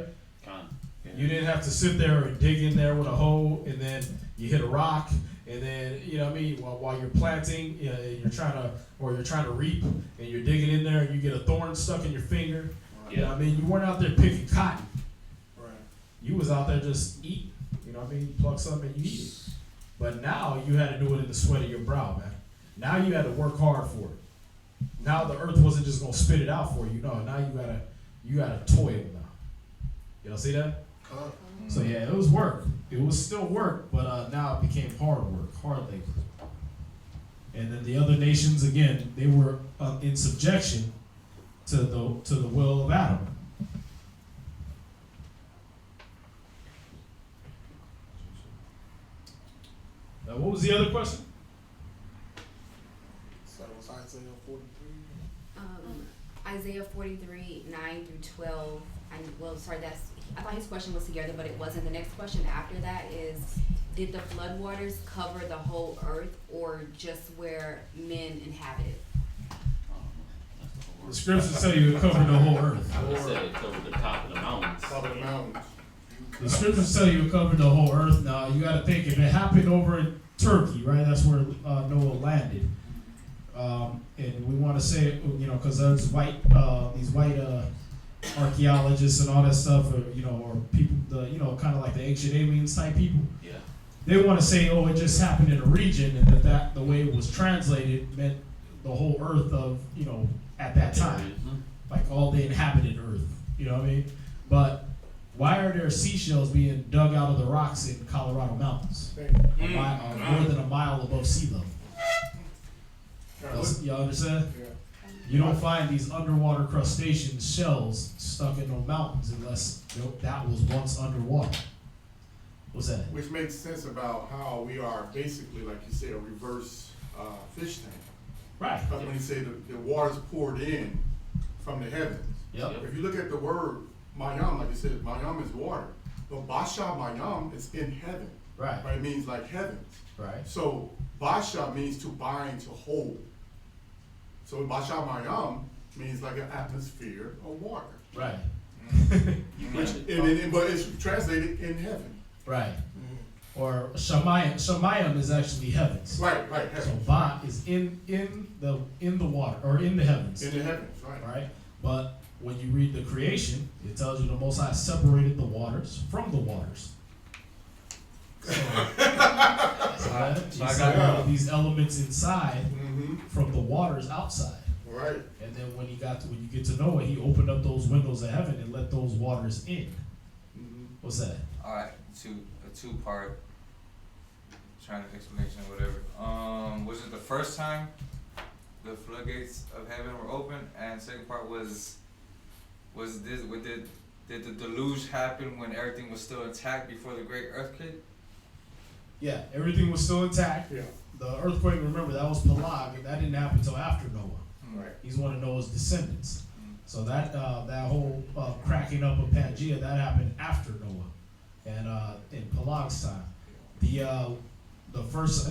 Speaker 2: You didn't have to sit there and dig in there with a hoe, and then you hit a rock, And then, you know what I mean, while you're planting, you're trying to reap, and you're digging in there, and you get a thorn stuck in your finger. You know what I mean? You weren't out there picking cotton.
Speaker 3: Right.
Speaker 2: You was out there just eating. You know what I mean? You pluck something and you eat it. But now you had to do it in the sweat of your brow, man. Now you had to work hard for it. Now the earth wasn't just gonna spit it out for you. No, now you gotta toil now. Y'all see that? So yeah, it was work. It was still work, but now it became hard work, hard labor. And then the other nations, again, they were in subjection to the will of Adam. Now, what was the other question?
Speaker 3: So it was Isaiah 43.
Speaker 4: Isaiah 43, 9 through 12. I thought his question was together, but it wasn't. The next question after that is, did the floodwaters cover the whole earth or just where men inhabited?
Speaker 2: The scriptures tell you it covered the whole earth.
Speaker 9: I would say it covered the top of the mountains.
Speaker 3: Top of the mountains.
Speaker 2: The scriptures tell you it covered the whole earth. Now you got to think, if it happened over in Turkey, right? That's where Noah landed. And we want to say, you know, because there's these white archaeologists and all that stuff, or people, kind of like the ancient aliens type people.
Speaker 9: Yeah.
Speaker 2: They want to say, oh, it just happened in a region, and that the way it was translated meant the whole earth of, at that time, like all the inhabited earth. You know what I mean? But why are there seashells being dug out of the rocks in Colorado mountains, more than a mile above sea level? Y'all understand?
Speaker 3: Yeah.
Speaker 2: You don't find these underwater crustacean shells stuck in no mountains unless that was once underwater. What's that?
Speaker 3: Which makes sense about how we are basically, like you say, a reverse fish tank.
Speaker 2: Right.
Speaker 3: Because when you say the water's poured in from the heavens.
Speaker 2: Yep.
Speaker 3: If you look at the word mayam, like you said, mayam is water. But basha mayam is in heaven.
Speaker 2: Right.
Speaker 3: It means like heavens.
Speaker 2: Right.
Speaker 3: So basha means to bind, to hold. So basha mayam means like an atmosphere of water.
Speaker 2: Right.
Speaker 3: But it's translated in heaven.
Speaker 2: Right. Or Shamayim. Shamayim is actually heavens.
Speaker 3: Right, heaven.
Speaker 2: So Ba is in the water, or in the heavens.
Speaker 3: In the heavens, right.
Speaker 2: Right? But when you read the creation, it tells you the Most High separated the waters from the waters. So you got all of these elements inside from the waters outside.
Speaker 3: Right.
Speaker 2: And then when you get to Noah, he opened up those windows of heaven and let those waters in. What's that?
Speaker 1: All right, a two-part trying to explanation or whatever. Was it the first time the floodgates of heaven were open? And second part was did the deluge happen when everything was still intact before the great earthquake?
Speaker 2: Yeah, everything was still intact.
Speaker 3: Yeah.
Speaker 2: The earthquake, remember, that was Pelag, and that didn't happen until after Noah.
Speaker 3: Right.
Speaker 2: He's one of Noah's descendants. So that whole cracking up of Pangea, that happened after Noah, and in Pelag's time. The first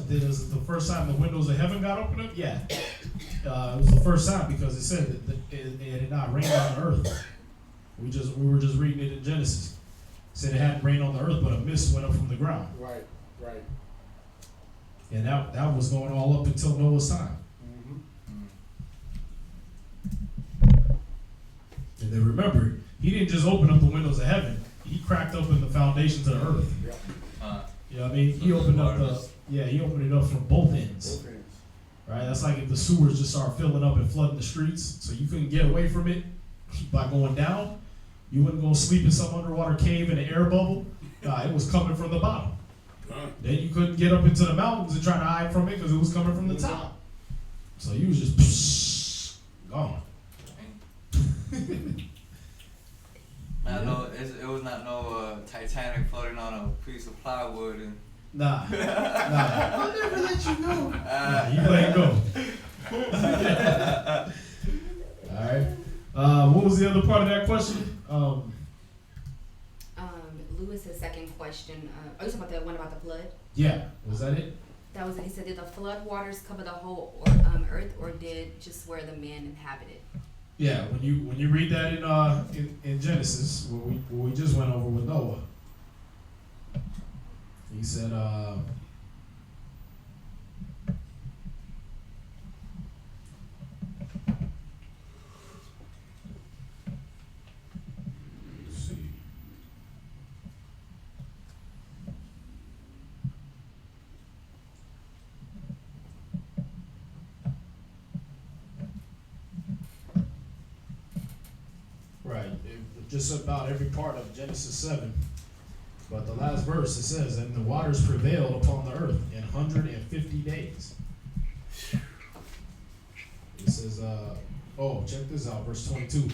Speaker 2: time the windows of heaven got opened up. Yeah, it was the first time because it said that it had not rained on the earth. We were just reading it in Genesis. It said it hadn't rained on the earth, but a mist went up from the ground.
Speaker 3: Right.
Speaker 2: And that was going all up until Noah's time. And then remember, he didn't just open up the windows of heaven. He cracked open the foundations of the earth. You know what I mean? He opened it up from both ends. Right? That's like if the sewers just started filling up and flooding the streets, so you couldn't get away from it by going down. You wouldn't go sleep in some underwater cave in an air bubble. It was coming from the bottom. Then you couldn't get up into the mountains and try to hide from it because it was coming from the top. So you was just gone.
Speaker 1: I know it was not no Titanic floating on a piece of plywood and.
Speaker 2: Nah.
Speaker 10: I'll never let you go.
Speaker 2: You let it go. All right. What was the other part of that question?
Speaker 4: Lewis's second question. You talking about the one about the flood?
Speaker 2: Yeah. Was that it?
Speaker 4: That was it. He said, did the flood waters cover the whole earth, or did just where the man inhabited?
Speaker 2: Yeah. When you read that in Genesis, what we just went over with Noah, he said, just about every part of Genesis 7. But the last verse, it says, and the waters prevailed upon the earth in 150 days. It says, check this out, verse 22.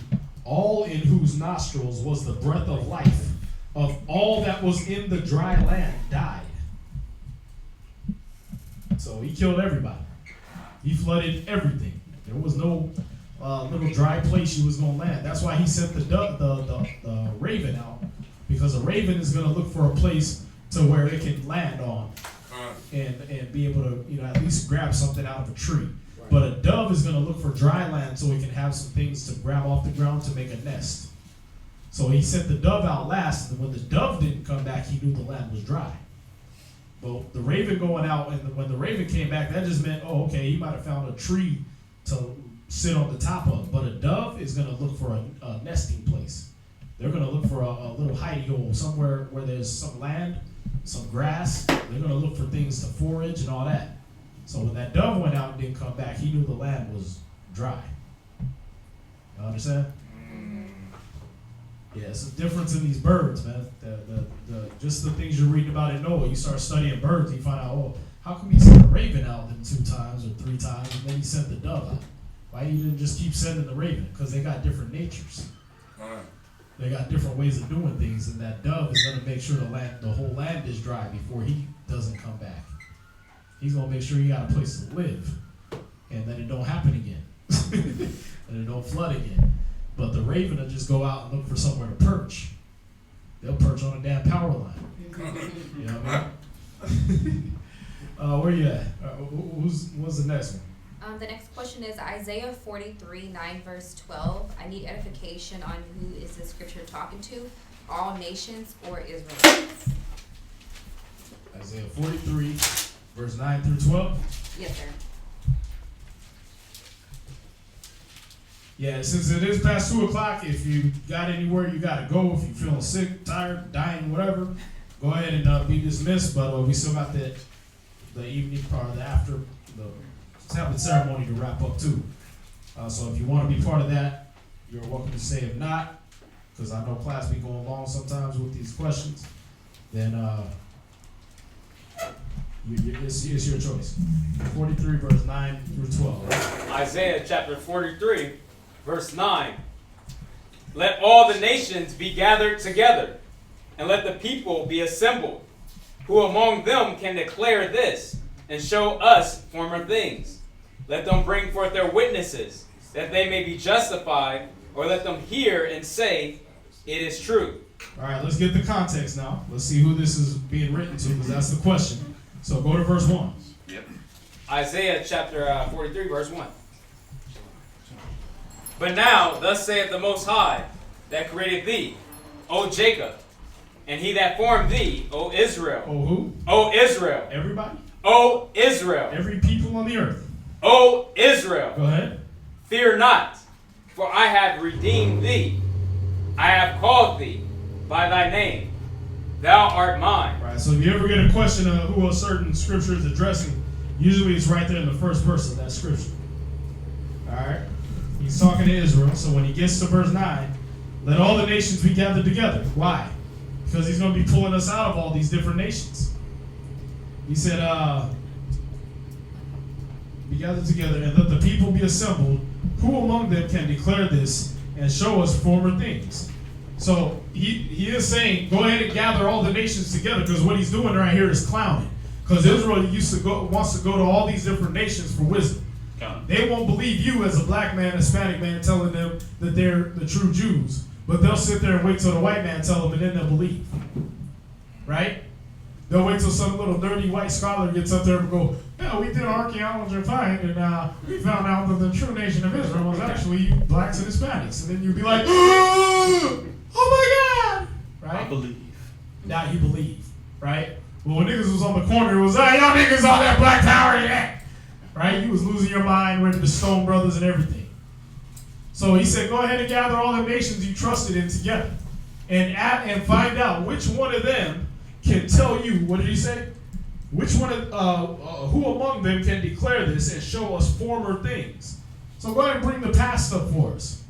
Speaker 2: All in whose nostrils was the breath of life, of all that was in the dry land died. So he killed everybody. He flooded everything. There was no little dry place you was going to land. That's why he sent the raven out, because a raven is going to look for a place to where it can land on and be able to, at least grab something out of a tree. Right. But a dove is going to look for dry land so it can have some things to grab off the ground to make a nest. So he sent the dove out last, and when the dove didn't come back, he knew the land was dry. But the raven going out, and when the raven came back, that just meant, he might have found a tree to sit on the top of. But a dove is going to look for a nesting place. They're going to look for a little hidey hole, somewhere where there's some land, some grass. They're going to look for things to forage and all that. So when that dove went out and didn't come back, he knew the land was dry. You understand? Yeah, it's a difference in these birds, man. Just the things you're reading about in Noah. You start studying birds, you find out, how come he sent the raven out them 2 times or 3 times, and then he sent the dove out? Why you didn't just keep sending the raven? Because they got different natures. They got different ways of doing things, and that dove is going to make sure the whole land is dry before he doesn't come back. He's going to make sure you got a place to live, and that it don't happen again, and it don't flood again. But the raven will just go out and look for somewhere to perch. They'll perch on a damn power line. You know what I mean? Where you at? What's the next one?
Speaker 4: The next question is Isaiah 43, 9 verse 12. I need edification on who is the scripture talking to, all nations or Israelites.
Speaker 2: Isaiah 43, verse 9 through 12?
Speaker 4: Yes, sir.
Speaker 2: Yeah, since it is past 2 o'clock, if you got anywhere you got to go, if you're feeling sick, tired, dying, whatever, go ahead and be dismissed. But we still got the evening part, the Sabbath ceremony to wrap up too. So if you want to be part of that, you're welcome to stay. If not, because I know class be going long sometimes with these questions, then it's your choice. 43 verse 9 through 12.
Speaker 5: Isaiah chapter 43 verse 9. Let all the nations be gathered together, and let the people be assembled. Who among them can declare this, and show us former things? Let them bring forth their witnesses, that they may be justified, or let them hear and say, it is true.
Speaker 2: All right, let's get the context now. Let's see who this is being written to, because that's the question. So go to verse 1.
Speaker 5: Yep. Isaiah chapter 43, verse 1. But now, thus saith the Most High, that created thee, O Jacob, and he that formed thee, O Israel.
Speaker 2: O who?
Speaker 5: O Israel.
Speaker 2: Everybody?
Speaker 5: O Israel.
Speaker 2: Every people on the earth.
Speaker 5: O Israel.
Speaker 2: Go ahead.
Speaker 5: Fear not, for I have redeemed thee. I have called thee by thy name. Thou art mine.
Speaker 2: Right, so if you ever get a question of who a certain scripture is addressing, usually it's right there in the first verse of that scripture. All right? He's talking to Israel, so when he gets to verse 9, let all the nations be gathered together. Why? Because he's going to be pulling us out of all these different nations. He said, be gathered together, and let the people be assembled. Who among them can declare this and show us former things? So he is saying, go ahead and gather all the nations together, because what he's doing right here is clowning. Because Israel wants to go to all these different nations for wisdom. They won't believe you as a black man, Hispanic man, telling them that they're the true Jews. But they'll sit there and wait till the white man tell them, and then they'll believe. Right? They'll wait till some little dirty white scholar gets up there and go, yeah, we did archaeology find, and we found out that the true nation of Israel was actually you blacks and Hispanics. And then you'd be like, oh my God! Right?
Speaker 9: I believe.
Speaker 2: Now you believe. Right? Well, when niggas was on the corner, it was, hey, y'all niggas all that black power yet. Right? You was losing your mind, ready to Stone Brothers and everything. So he said, go ahead and gather all the nations you trusted in together. And find out which one of them can tell you, what did he say? Which one of, who among them can declare this and show us former things? So go ahead and bring the past up for us.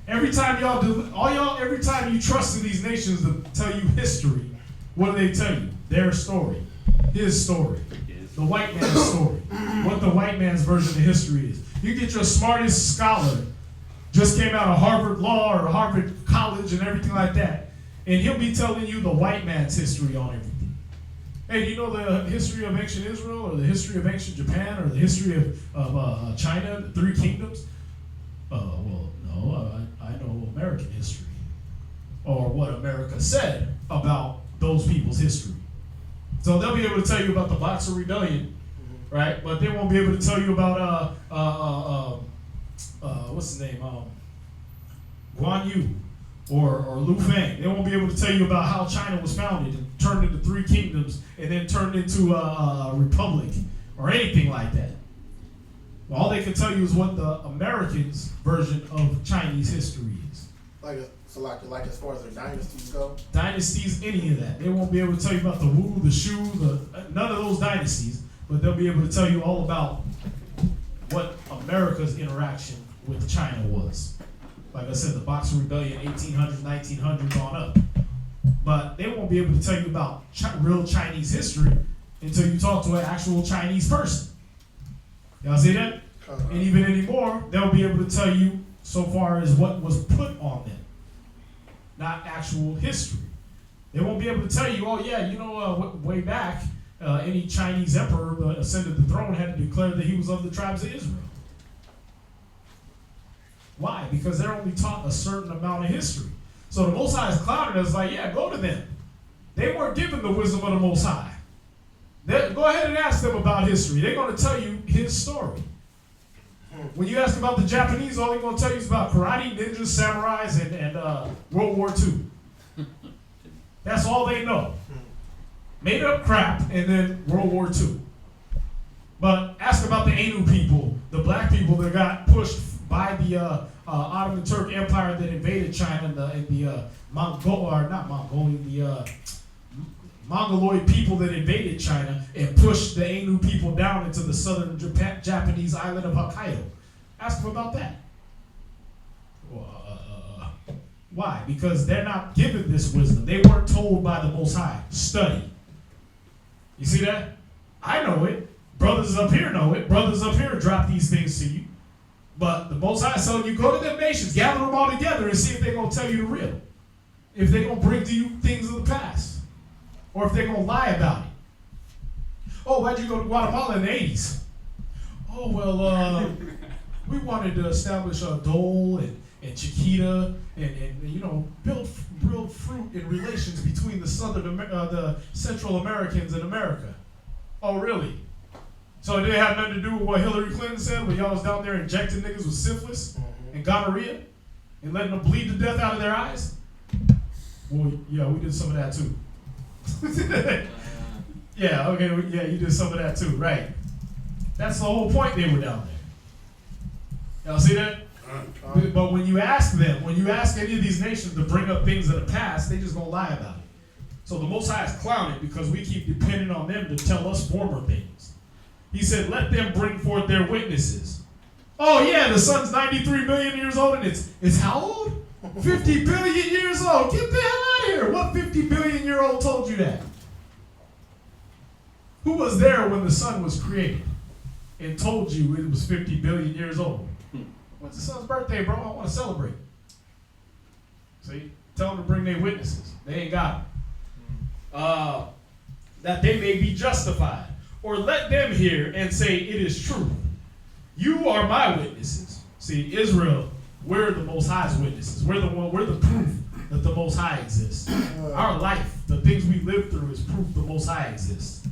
Speaker 2: Every time every time you trust in these nations to tell you history, what do they tell you? Their story, his story, the white man's story, what the white man's version of history is. You get your smartest scholar, just came out of Harvard Law or Harvard College and everything like that, and he'll be telling you the white man's history on everything. Hey, do you know the history of ancient Israel, or the history of ancient Japan, or the history of China, the three kingdoms? Well, no, I know American history, or what America said about those people's history. So they'll be able to tell you about the Boxer Rebellion, right? But they won't be able to tell you about what's his name, Guan Yu, or Lu Fang. They won't be able to tell you about how China was founded and turned into three kingdoms and then turned into a republic or anything like that. All they can tell you is what the Americans' version of Chinese history is.
Speaker 10: Like as far as their dynasties go?
Speaker 2: Dynasties, any of that. They won't be able to tell you about the Wu, the Shu, none of those dynasties, but they'll be able to tell you all about what America's interaction with China was. Like I said, the Boxer Rebellion, 1800s, 1900s on up. But they won't be able to tell you about real Chinese history until you talk to an actual Chinese person. Y'all see that? And even anymore, they'll be able to tell you so far as what was put on them, not actual history. They won't be able to tell you, oh yeah, you know, way back, any Chinese emperor that ascended the throne had to declare that he was of the tribes of Israel. Why? Because they're only taught a certain amount of history. So the Most High is clouded us like, yeah, go to them. They weren't given the wisdom of the Most High. Go ahead and ask them about history. They're going to tell you his story. When you ask about the Japanese, all they're going to tell you is about karate, ninjas, samurais, and World War II. That's all they know. Made up crap, and then World War II. But ask about the Ainu people, the black people that got pushed by the Ottoman Turk Empire that invaded China, and the Mongoloid people that invaded China and pushed the Ainu people down into the southern Japanese island of Hokkaido. Ask them about that. Why? Because they're not given this wisdom. They weren't told by the Most High, study. You see that? I know it. Brothers up here know it. Brothers up here drop these things to you. But the Most High is telling you, go to them nations, gather them all together and see if they're going to tell you the real. If they're going to bring to you things of the past. Or if they're going to lie about it. Oh, why'd you go to Guatemala in the 80s? Oh, well, we wanted to establish a Dole and Chiquita and you know, build fruit and relations between the the Central Americans and America. Oh, really? So it didn't have nothing to do with what Hillary Clinton said when y'all was down there injecting niggas with syphilis and gonorrhea and letting them bleed to death out of their eyes? Well, yeah, we did some of that too. Yeah, okay, yeah, you did some of that too, right. That's the whole point they were down there. Y'all see that? But when you ask them, when you ask any of these nations to bring up things of the past, they just gonna lie about it. So the Most High is clowned because we keep depending on them to tell us former things. He said, let them bring forth their witnesses. Oh yeah, the sun's 93 million years old and it's how old? 50 billion years old. Get the hell out of here. What 50 billion year old told you that? Who was there when the sun was created and told you it was 50 billion years old? When's the sun's birthday, bro? I want to celebrate. See? Tell them to bring their witnesses. They ain't got them. That they may be justified. Or let them hear and say, it is true. You are my witnesses. See, Israel, we're the Most High's witnesses. We're the proof that the Most High exists. Our life, the things we live through, is proof the Most High exists.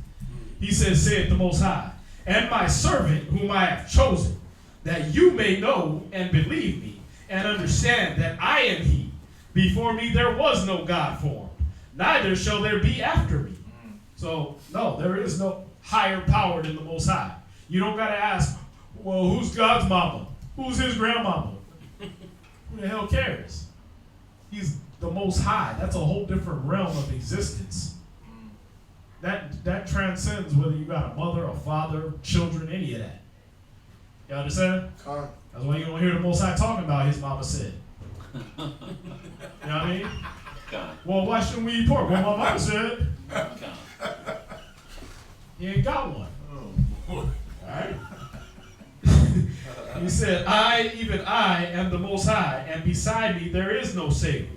Speaker 2: He says, saith the Most High, and my servant whom I have chosen, that you may know and believe me, and understand that I am he. Before me there was no God formed, neither shall there be after me. So, no, there is no higher power than the Most High. You don't got to ask, well, who's God's mama? Who's his grandmama? Who the hell cares? He's the Most High. That's a whole different realm of existence. That transcends whether you got a mother, a father, children, any of that. You understand? That's why you don't hear the Most High talking about his mama said. You know what I mean?
Speaker 9: God.
Speaker 2: Well, why shouldn't we eat pork? Well, my mom said
Speaker 9: God.
Speaker 2: he ain't got one.
Speaker 3: Oh, boy.
Speaker 2: Alright? He said, I, even I, am the Most High, and beside me there is no Savior.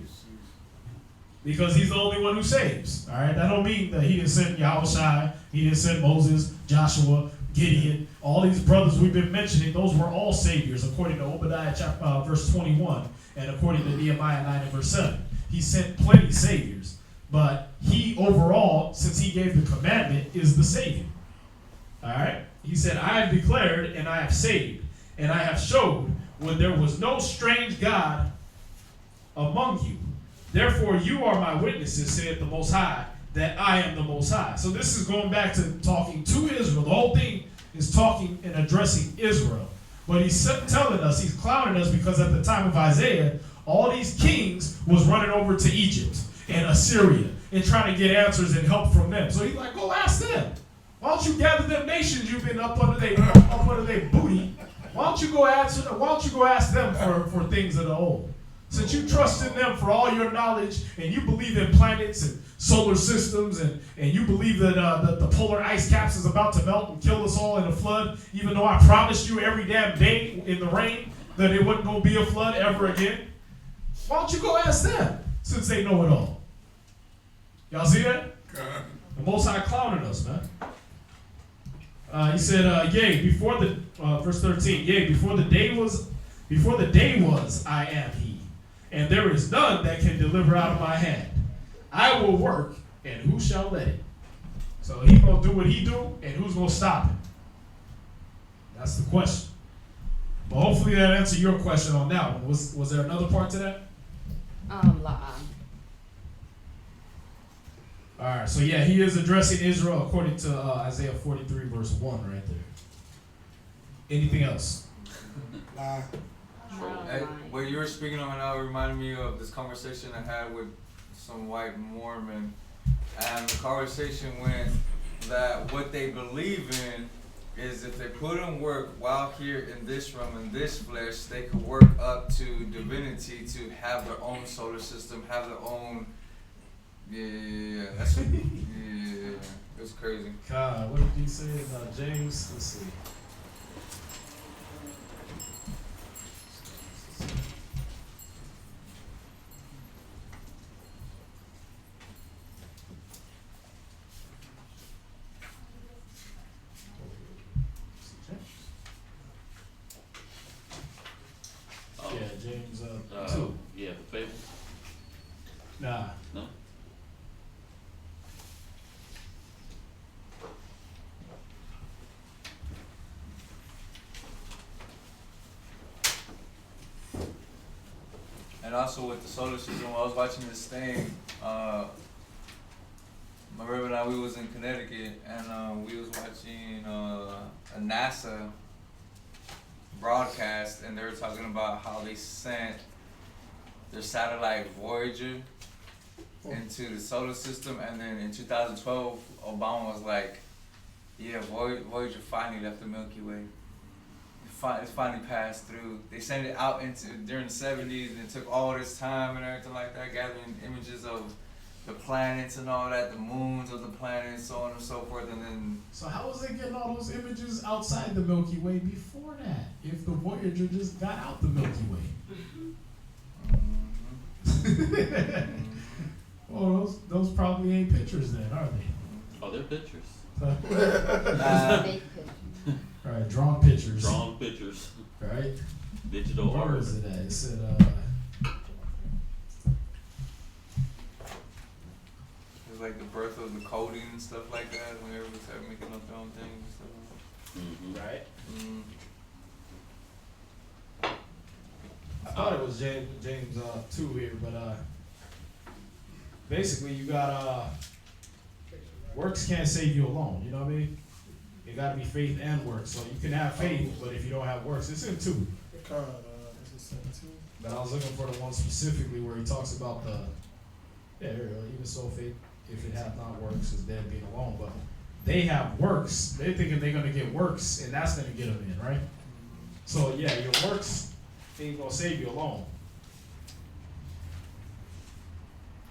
Speaker 2: Because he's the only one who saves. Alright? That don't mean that he didn't send Yahushua, he didn't send Moses, Joshua, Gideon. All these brothers we've been mentioning, those were all saviors, according to Obadiah chapter, verse 21, and according to Nehemiah 9 and verse 7. He sent plenty saviors. But he overall, since he gave the commandment, is the Savior. Alright? He said, I have declared and I have saved, and I have showed when there was no strange God among you. Therefore you are my witnesses, saith the Most High, that I am the Most High. So this is going back to talking to Israel. The whole thing is talking and addressing Israel. But he's telling us, he's clowning us, because at the time of Isaiah, all these kings was running over to Egypt and Assyria and trying to get answers and help from them. So he's like, go ask them. Why don't you gather them nations you've been up under their booty? Why don't you go ask them for things that are old? Since you trust in them for all your knowledge, and you believe in planets and solar systems, and you believe that the polar ice caps is about to melt and kill us all in a flood, even though I promised you every damn day in the rain that it wasn't going to be a flood ever again, why don't you go ask them, since they know it all? Y'all see that? The Most High clowning us, man. He said, yea, before the, verse 13, yea, before the day was, I am he. And there is none that can deliver out of my hand. I will work, and who shall let it? So he gonna do what he do, and who's gonna stop him? That's the question. But hopefully that answered your question on that one. Was there another part to that? Alright, so yeah, he is addressing Israel according to Isaiah 43 verse 1 right there. Anything else?
Speaker 1: Hey, what you were speaking on now reminded me of this conversation I had with some white Mormon, and the conversation went that what they believe in is if they put in work while here in this realm, in this flesh, they could work up to divinity to have their own solar system, have their own. That's it was crazy.
Speaker 2: God, what did you say about James? Let's see. Yeah, James 2.
Speaker 9: Yeah, the fable.
Speaker 2: Nah.
Speaker 9: No.
Speaker 1: And also with the solar system, I was watching this thing. My brother and I, we was in Connecticut, and we was watching a NASA broadcast, and they were talking about how they sent their satellite Voyager into the solar system, and then in 2012, Obama was like, "Yeah, Voyager finally left the Milky Way. It's finally passed through." They sent it out during the 70s, and it took all this time and everything like that, gathering images of the planets and all that, the moons of the planets, so on and so forth, and then.
Speaker 2: So how was they getting all those images outside the Milky Way before that? If the Voyager just got out the Milky Way. Well, those probably ain't pictures then, are they?
Speaker 9: Oh, they're pictures.
Speaker 2: Right, drawn pictures.
Speaker 9: Drawn pictures.
Speaker 2: Right?
Speaker 9: Digital
Speaker 2: Where
Speaker 9: art.
Speaker 2: was it at? It said,
Speaker 1: It was like the birth of the coding and stuff like that, when everybody started making up their own things and stuff.
Speaker 9: Mm-hmm.
Speaker 2: right?
Speaker 1: Mm.
Speaker 2: I thought it was James 2 here, but basically you got works can't save you alone, you know what I mean? It gotta be faith and works. So you can have faith, but if you don't have works, it's in 2. But I was looking for the one specifically where he talks about even so faith, if it hath not works, is dead being alone. But they have works. They're thinking they're gonna get works, and that's gonna get them in, right? So yeah, your works ain't gonna save you alone.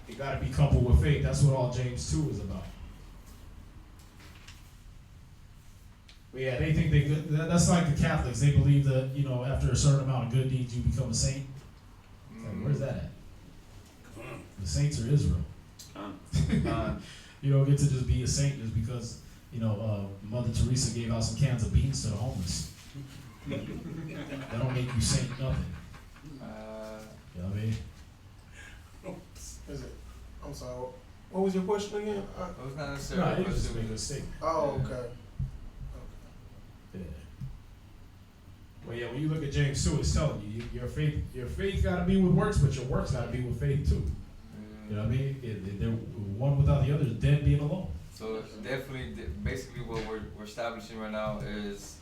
Speaker 2: it gotta be coupled with faith. That's what all James 2 is about. But yeah, they think that's like the Catholics. They believe that, you know, after a certain amount of good deeds, you become a saint. Like, where's that at? The saints are Israel. You don't get to just be a saint just because, you know, Mother Teresa gave out some cans of beans to the homeless. That don't make you saint nothing. You know what I mean?
Speaker 10: Is it? I'm sorry. What was your question again?
Speaker 1: It was not
Speaker 2: No,
Speaker 1: necessarily
Speaker 2: it was just making a statement.
Speaker 10: Oh, okay.
Speaker 2: Yeah. Well, yeah, when you look at James 2, it's telling you, your faith got to be with works, but your works got to be with faith too. You know what I mean? They're one without the other is dead being alone.
Speaker 1: So definitely, basically what we're establishing right now is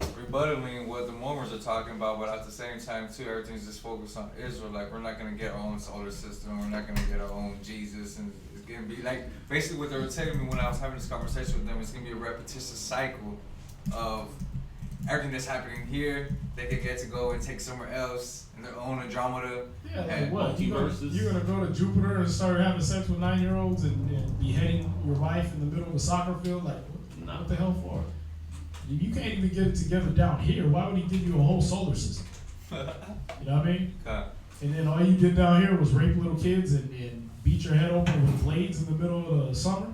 Speaker 1: rebuttaling what the Mormons are talking about, but at the same time too, everything's just focused on Israel. Like, we're not gonna get our own solar system, we're not gonna get our own Jesus, and it's gonna be like, basically what they were telling me when I was having this conversation with them, it's gonna be a repetitious cycle of everything that's happening here, they could get to go and take somewhere else in their own Andromeda.
Speaker 2: Yeah, like
Speaker 1: and
Speaker 2: what? You're gonna go to Jupiter and start having sex with 9-year-olds and beheading your wife in the middle of a soccer field? Like, what the hell for? You can't even get it together down here. Why would he give you a whole solar system? You know what I mean?
Speaker 1: Okay.
Speaker 2: And then all you did down here was rape little kids and beat your head open with blades in the middle of the summer?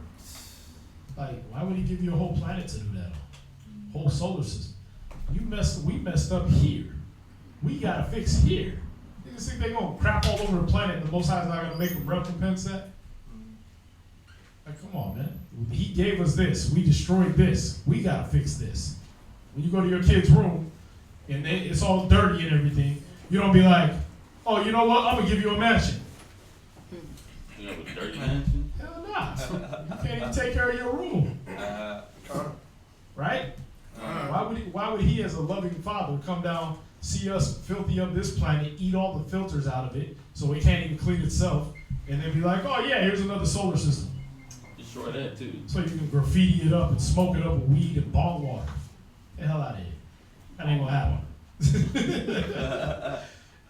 Speaker 2: Like, why would he give you a whole planet to do that on? Whole solar system. We messed up here. We gotta fix here. You just think they gonna crap all over the planet and the Most High is not gonna make them recompense that? Like, come on, man. He gave us this. We destroyed this. We gotta fix this. When you go to your kid's room and it's all dirty and everything, you don't be like, oh, you know what? I'm gonna give you a mansion.
Speaker 9: You have a dirty mansion?
Speaker 2: Hell nah. You can't even take care of your room. Right? Why would he as a loving father come down, see us filthy up this planet, eat all the filters out of it so it can't even clean itself, and then be like, oh yeah, here's another solar system.
Speaker 9: Destroy that too.
Speaker 2: So you can graffiti it up and smoke it up with weed and bong water. Get the hell out of here. That ain't gonna happen.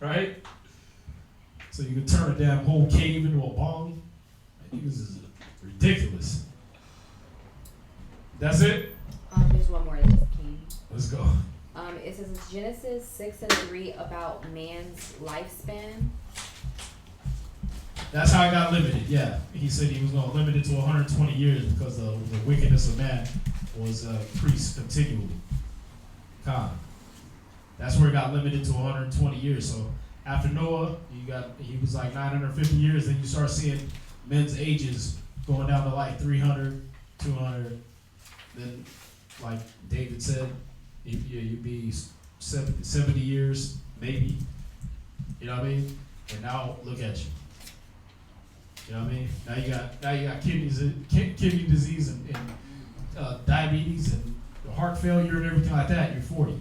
Speaker 2: Right? So you can turn a damn whole cave into a bong. This is ridiculous. That's it?
Speaker 4: There's one more that just came.
Speaker 2: Let's go.
Speaker 4: It says in Genesis 6:3 about man's lifespan.
Speaker 2: That's how it got limited, yeah. He said he was going to limit it to 120 years because the wickedness of man was increased continually. That's where it got limited to 120 years. So after Noah, he was like 950 years, then you start seeing men's ages going down to like 300, 200. Then, like David said, you'd be 70 years, maybe. You know what I mean? And now look at you. You know what I mean? Now you got kidney disease and diabetes and heart failure and everything like that. You're 40.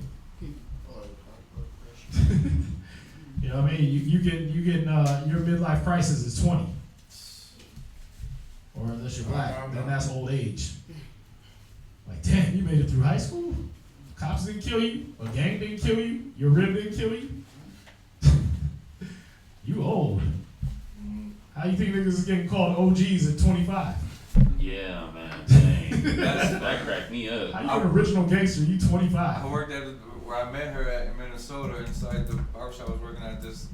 Speaker 2: You know what I mean? You get your midlife crisis is 20, or unless you're black, then that's old age. Like, damn, you made it through high school. Cops didn't kill you. A gang didn't kill you. Your rib didn't kill you. You old. How you think niggas is getting called OGs at 25?
Speaker 9: Yeah, man. Dang. that cracked me up.
Speaker 2: How you an original gangster? You 25.
Speaker 1: I worked at where I met her at in Minnesota inside the barbershop I was working at. This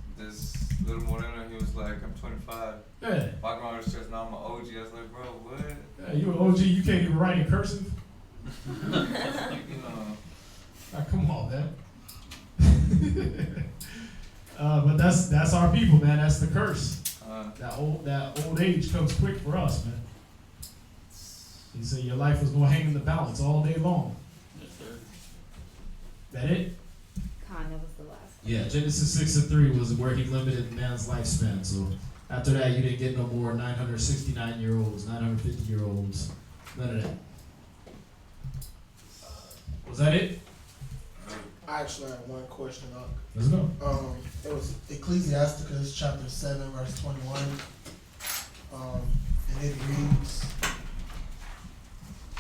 Speaker 1: little moreno, he was like, I'm 25.
Speaker 2: Yeah.
Speaker 1: Walking around the streets, now I'm an OG. I was like, bro, what?
Speaker 2: Yeah, you an OG, you can't even write in cursive? Come on, man. But that's our people, man. That's the curse. That old age comes quick for us, man. He said your life is gonna hang in the balance all day long.
Speaker 9: Yes, sir.
Speaker 2: That it?
Speaker 4: That was the last.
Speaker 2: Yeah, Genesis 6:3 was where he limited man's lifespan. So after that, you didn't get no more 969-year-olds, 950-year-olds, none of that. Was that it?
Speaker 10: I actually have one question.
Speaker 2: Let's go.
Speaker 10: It was Ecclesiasticus chapter 7, verse 21. And it reads,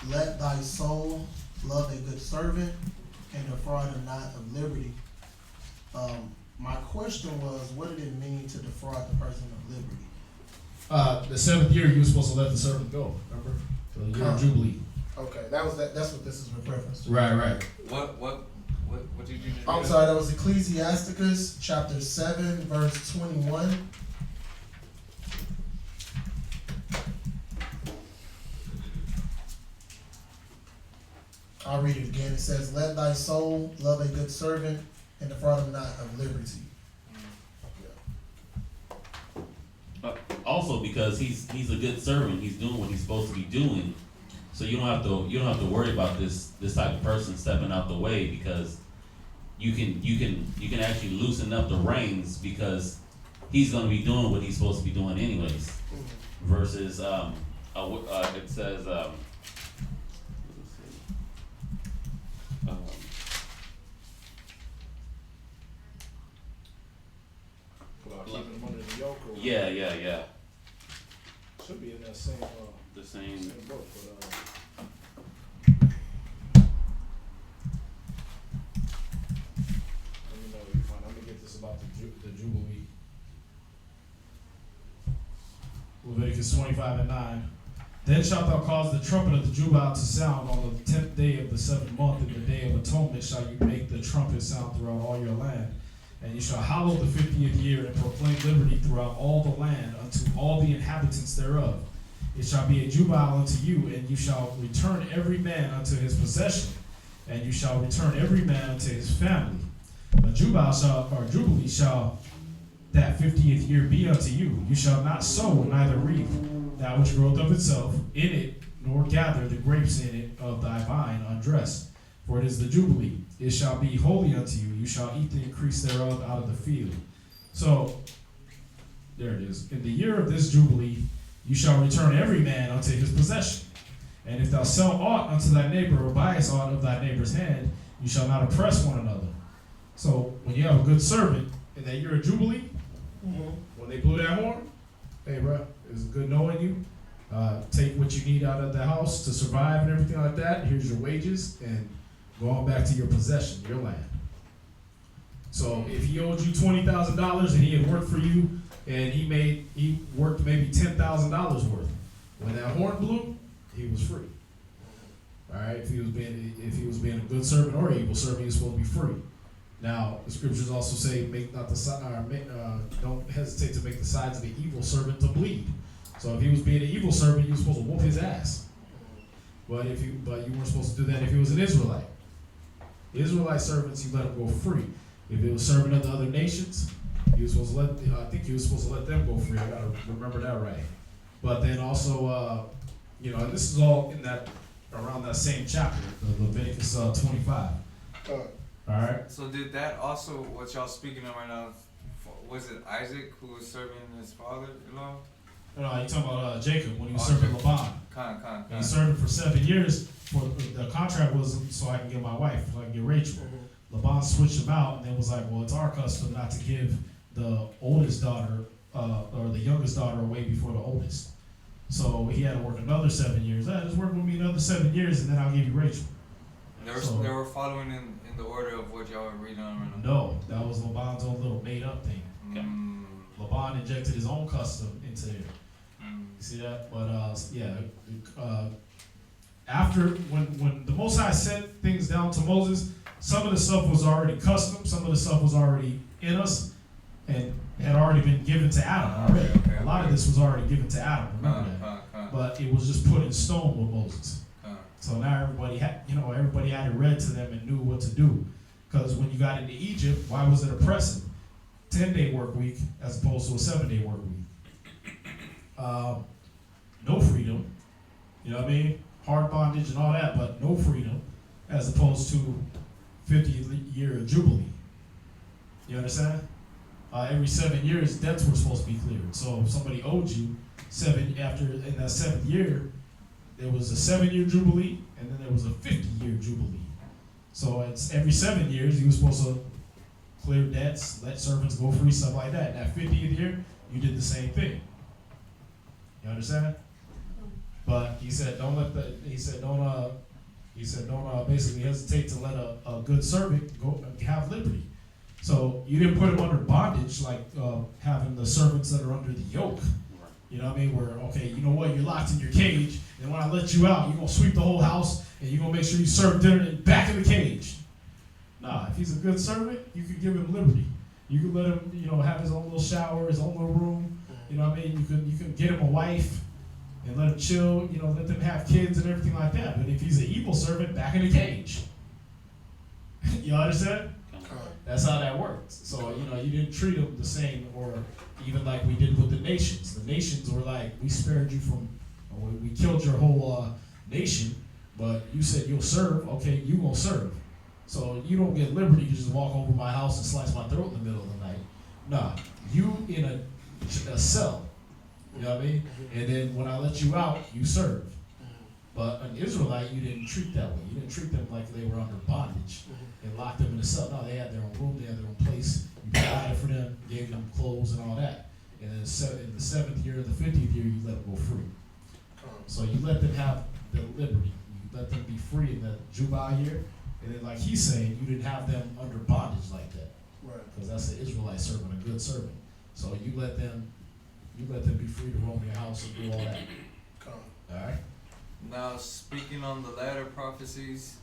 Speaker 10: let thy soul love a good servant and defraud him not of liberty. My question was, what did it mean to defraud the person of liberty?
Speaker 2: The 7th year, you were supposed to let the servant go. Remember, for the year of Jubilee.
Speaker 10: Okay, that's what this is with reference to.
Speaker 2: Right.
Speaker 1: What did you just
Speaker 10: I'm
Speaker 1: read?
Speaker 10: sorry, that was Ecclesiasticus chapter 7, verse 21. I'll read it again. It says, "Let thy soul love a good servant, and defraud him not of liberty."
Speaker 9: Also, because he's a good servant, he's doing what he's supposed to be doing. So you don't have to worry about this type of person stepping out the way, because you can actually loosen up the reins, because he's going to be doing what he's supposed to be doing anyways. Versus it says
Speaker 2: Well, keeping him under the yoke. Or
Speaker 9: yeah.
Speaker 2: Should be in that same
Speaker 9: The same.
Speaker 2: book, but let me know you find. Let me get this about the Jubilee. Leviticus 25:9. Then shalt thou cause the trumpet of the Jubilee to sound on the 10th day of the 7th month. In the day of atonement shall you make the trumpet sound throughout all your land. And you shall hallow the 50th year, and proclaim liberty throughout all the land unto all the inhabitants thereof. It shall be a jubilee unto you, and you shall return every man unto his possession, and you shall return every man unto his family. A jubilee shall that 50th year be unto you. You shall not sow, neither reap that which groweth of itself in it, nor gather the grapes in it of thy vine undressed. For it is the Jubilee. It shall be holy unto you. You shall eat the increase thereof out of the field. So, there it is. In the year of this Jubilee, you shall return every man unto his possession. And if thou sell aught unto thy neighbor, or buyest aught of thy neighbor's hand, you shall not oppress one another. So, when you have a good servant in that year of Jubilee, when they blew that horn, hey, bro, it's good knowing you. Take what you need out of the house to survive and everything like that. Here's your wages, and go on back to your possession, your land. So if he owed you $20,000 and he had worked for you, and he worked maybe $10,000 worth, when that horn blew, he was free. All right, if he was being a good servant or evil servant, he was supposed to be free. Now the scriptures also say, don't hesitate to make the sides of the evil servant to bleed. So if he was being an evil servant, you were supposed to whoop his ass. But you weren't supposed to do that if he was an Israelite. Israelite servants, you let them go free. If it was serving of the other nations, he was supposed to let them go free. I gotta remember that right. But then also, and this is all in that around that same chapter, the Leviticus 25. All right.
Speaker 1: So did that also, what y'all speaking of right now, was it Isaac who was serving his father-in-law?
Speaker 2: No, you're talking about Jacob when he was serving Laban. He served him for 7 years. For the contract was so I can get my wife, so I can get Rachel. Laban switched him out, and then was like, well, it's our custom not to give the oldest daughter or the youngest daughter away before the oldest. So he had to work another 7 years. Just work with me another 7 years, and then I'll give you Rachel.
Speaker 1: They were following in the order of what y'all were reading on right now?
Speaker 2: No, that was Laban's own little made-up thing. Laban injected his own custom into there. You see that? But after when the Most High sent things down to Moses, some of the stuff was already custom, some of the stuff was already in us, and had already been given to Adam already. A lot of this was already given to Adam. Remember that? But it was just put in stone with Moses. So now everybody had it read to them and knew what to do. Because when you got into Egypt, why was it oppressive? 10-day work week as opposed to a 7-day work week. No freedom, you know what I mean? Hard bondage and all that, but no freedom, as opposed to 50th year of Jubilee. You understand? Every 7 years, debts were supposed to be cleared. So if somebody owed you in that 7th year, there was a 7-year Jubilee, and then there was a 50-year Jubilee. So it's every 7 years, you were supposed to clear debts, let servants go free, stuff like that. That 50th year, you did the same thing. You understand? But he said, don't basically hesitate to let a good servant go have liberty. So you didn't put him under bondage like having the servants that are under the yoke. You know what I mean? Where, okay, you know what, you're locked in your cage, and when I let you out, you're going to sweep the whole house, and you're going to make sure you serve dinner and back in the cage. Nah, if he's a good servant, you can give him liberty. You can let him, you know, have his own little shower, his own little room. You know what I mean? You can get him a wife and let him chill, you know, let them have kids and everything like that. But if he's an evil servant, back in the cage. You understand? That's how that works. So, you know, you didn't treat them the same, or even like we did with the nations. The nations were like, we spared you from, or we killed your whole nation, but you said you'll serve. Okay, you gonna serve. So you don't get liberty to just walk over my house and slice my throat in the middle of the night. Nah, you in a cell. You know what I mean? And then when I let you out, you serve. But an Israelite, you didn't treat that way. You didn't treat them like they were under bondage and locked them in a cell. No, they had their own room, they had their own place. You provided for them, gave them clothes and all that. And then in the 7th year, the 50th year, you let them go free. So you let them have the liberty. You let them be free in the Jubilee year. And then, like he's saying, you didn't have them under bondage like that.
Speaker 10: Right.
Speaker 2: Because that's an Israelite servant, a good servant. So you let them be free to roam your house and do all that. All right.
Speaker 1: Now, speaking on the latter prophecies,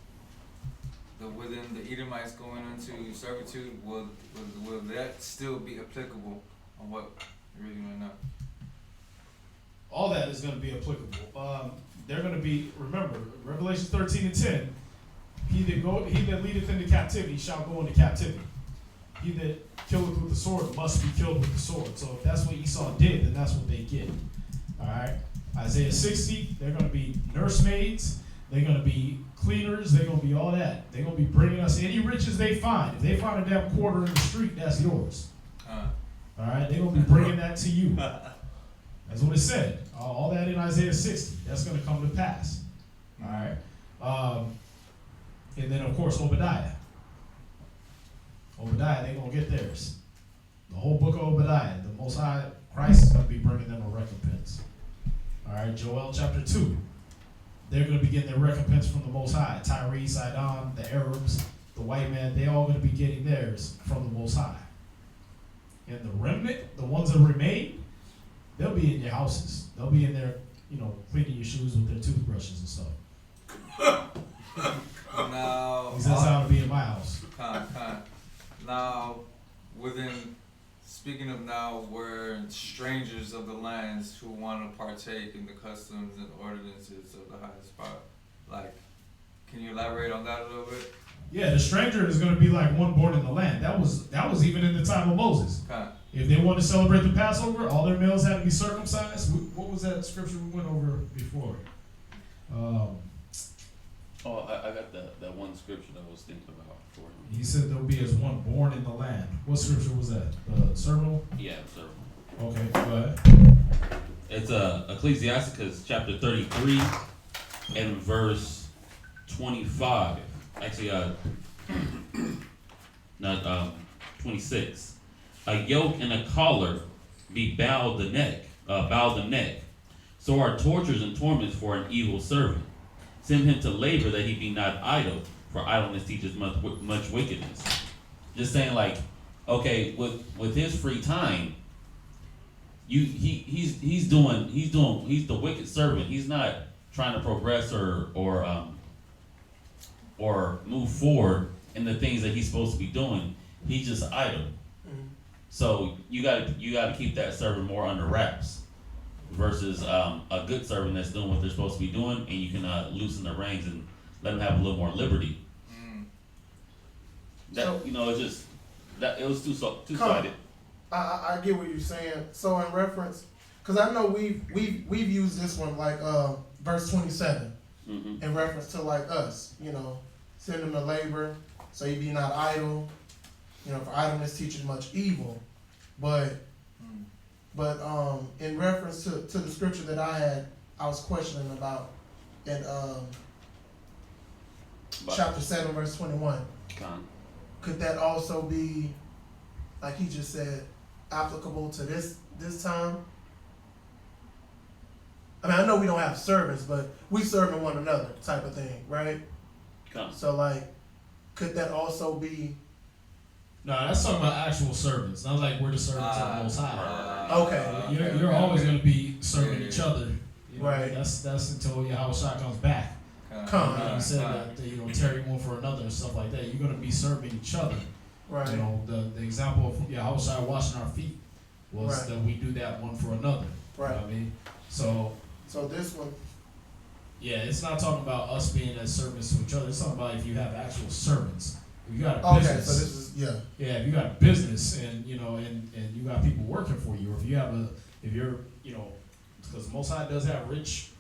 Speaker 1: within the Edomites going into servitude, will that still be applicable on what you're reading right now?
Speaker 2: All that is going to be applicable. They're going to be, remember, Revelation 13:10, he that leadeth into captivity shall go into captivity. He that killeth with the sword must be killed with the sword. So if that's what Esau did, then that's what they get. All right. Isaiah 60, they're going to be nursemaids. They're going to be cleaners. They're going to be all that. They're going to be bringing us any riches they find. If they find a damn quarter in the street, that's yours. All right. They're going to be bringing that to you. That's what it said. All that in Isaiah 60. That's going to come to pass. All right. And then, of course, Obadiah. They're going to get theirs. The whole book of Obadiah. The Most High, Christ is going to be bringing them a recompense. All right, Joel chapter 2. They're going to be getting their recompense from the Most High. Tyre, Sidon, the Arabs, the white man, they all going to be getting theirs from the Most High. And the remnant, the ones that remain, they'll be in your houses. They'll be in there, you know, cleaning your shoes with their toothbrushes and stuff.
Speaker 1: Now,
Speaker 2: that's how it'll be in my house.
Speaker 1: Now, speaking of now, where strangers of the lands who want to partake in the customs and ordinances of the highest spot, like, can you elaborate on that a little bit?
Speaker 2: Yeah, the stranger is going to be like one born in the land. That was even in the time of Moses. If they wanted to celebrate the Passover, all their males had to be circumcised. What was that scripture we went over before?
Speaker 9: I got that one scripture that I was thinking about for him.
Speaker 2: He said there'll be as one born in the land. What scripture was that? Sermon?
Speaker 9: Yeah, sermon.
Speaker 2: Okay, go ahead.
Speaker 9: It's Ecclesiasticus chapter 33 and verse 25. Actually, not 26. A yoke and a collar be bowed the neck. So are tortures and torments for an evil servant. Send him to labor that he be not idle, for idleness teaches much wickedness. Just saying, like, okay, with his free time, he's the wicked servant. He's not trying to progress or move forward in the things that he's supposed to be doing. He's just idle. So you gotta keep that servant more under wraps versus a good servant that's doing what they're supposed to be doing, and you can loosen the reins and let them have a little more liberty. That, you know, it's just that it was two-sided.
Speaker 10: I get what you're saying. So in reference, because I know we've used this one like verse 27 in reference to like us, you know, send them to labor so you be not idle. You know, for idleness teaches much evil. But in reference to the scripture that I was questioning about in chapter 7 verse 21. Could that also be, like he just said, applicable to this time? I mean, I know we don't have servants, but we serving one another type of thing, right? So like, could that also be
Speaker 2: No, that's talking about actual servants, not like we're the servants of the Most High.
Speaker 10: Okay.
Speaker 2: You're always going to be serving each other. You know,
Speaker 10: Right.
Speaker 2: That's until Yahushua comes back. You said that tarry one for another and stuff like that. You're going to be serving each other.
Speaker 10: Right.
Speaker 2: You know, the example of Yahushua washing our feet was that we do that one for another.
Speaker 10: Right.
Speaker 2: You know what I mean? So
Speaker 10: this one.
Speaker 2: yeah, it's not talking about us being as servants to each other. It's talking about if you have actual servants. If you got a business.
Speaker 10: Okay, so this is
Speaker 2: Yeah, if you got a business and you you got people working for you, or if you're because Most High does have rich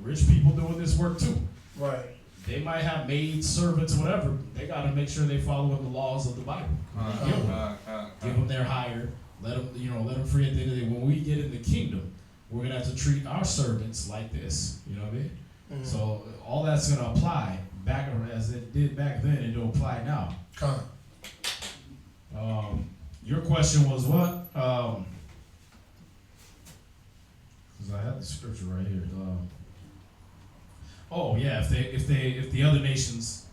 Speaker 2: people doing this work too.
Speaker 10: Right.
Speaker 2: They might have maids, servants, whatever. They got to make sure they follow the laws of the Bible. Give them their hire. Let them free at the end of the day. When we get in the kingdom, we're gonna have to treat our servants like this. You know what I mean?
Speaker 10: Mm-hmm.
Speaker 2: So all that's gonna apply back as it did back then, and it'll apply now. Your question was what? Because I have the scripture right here. If the other nations,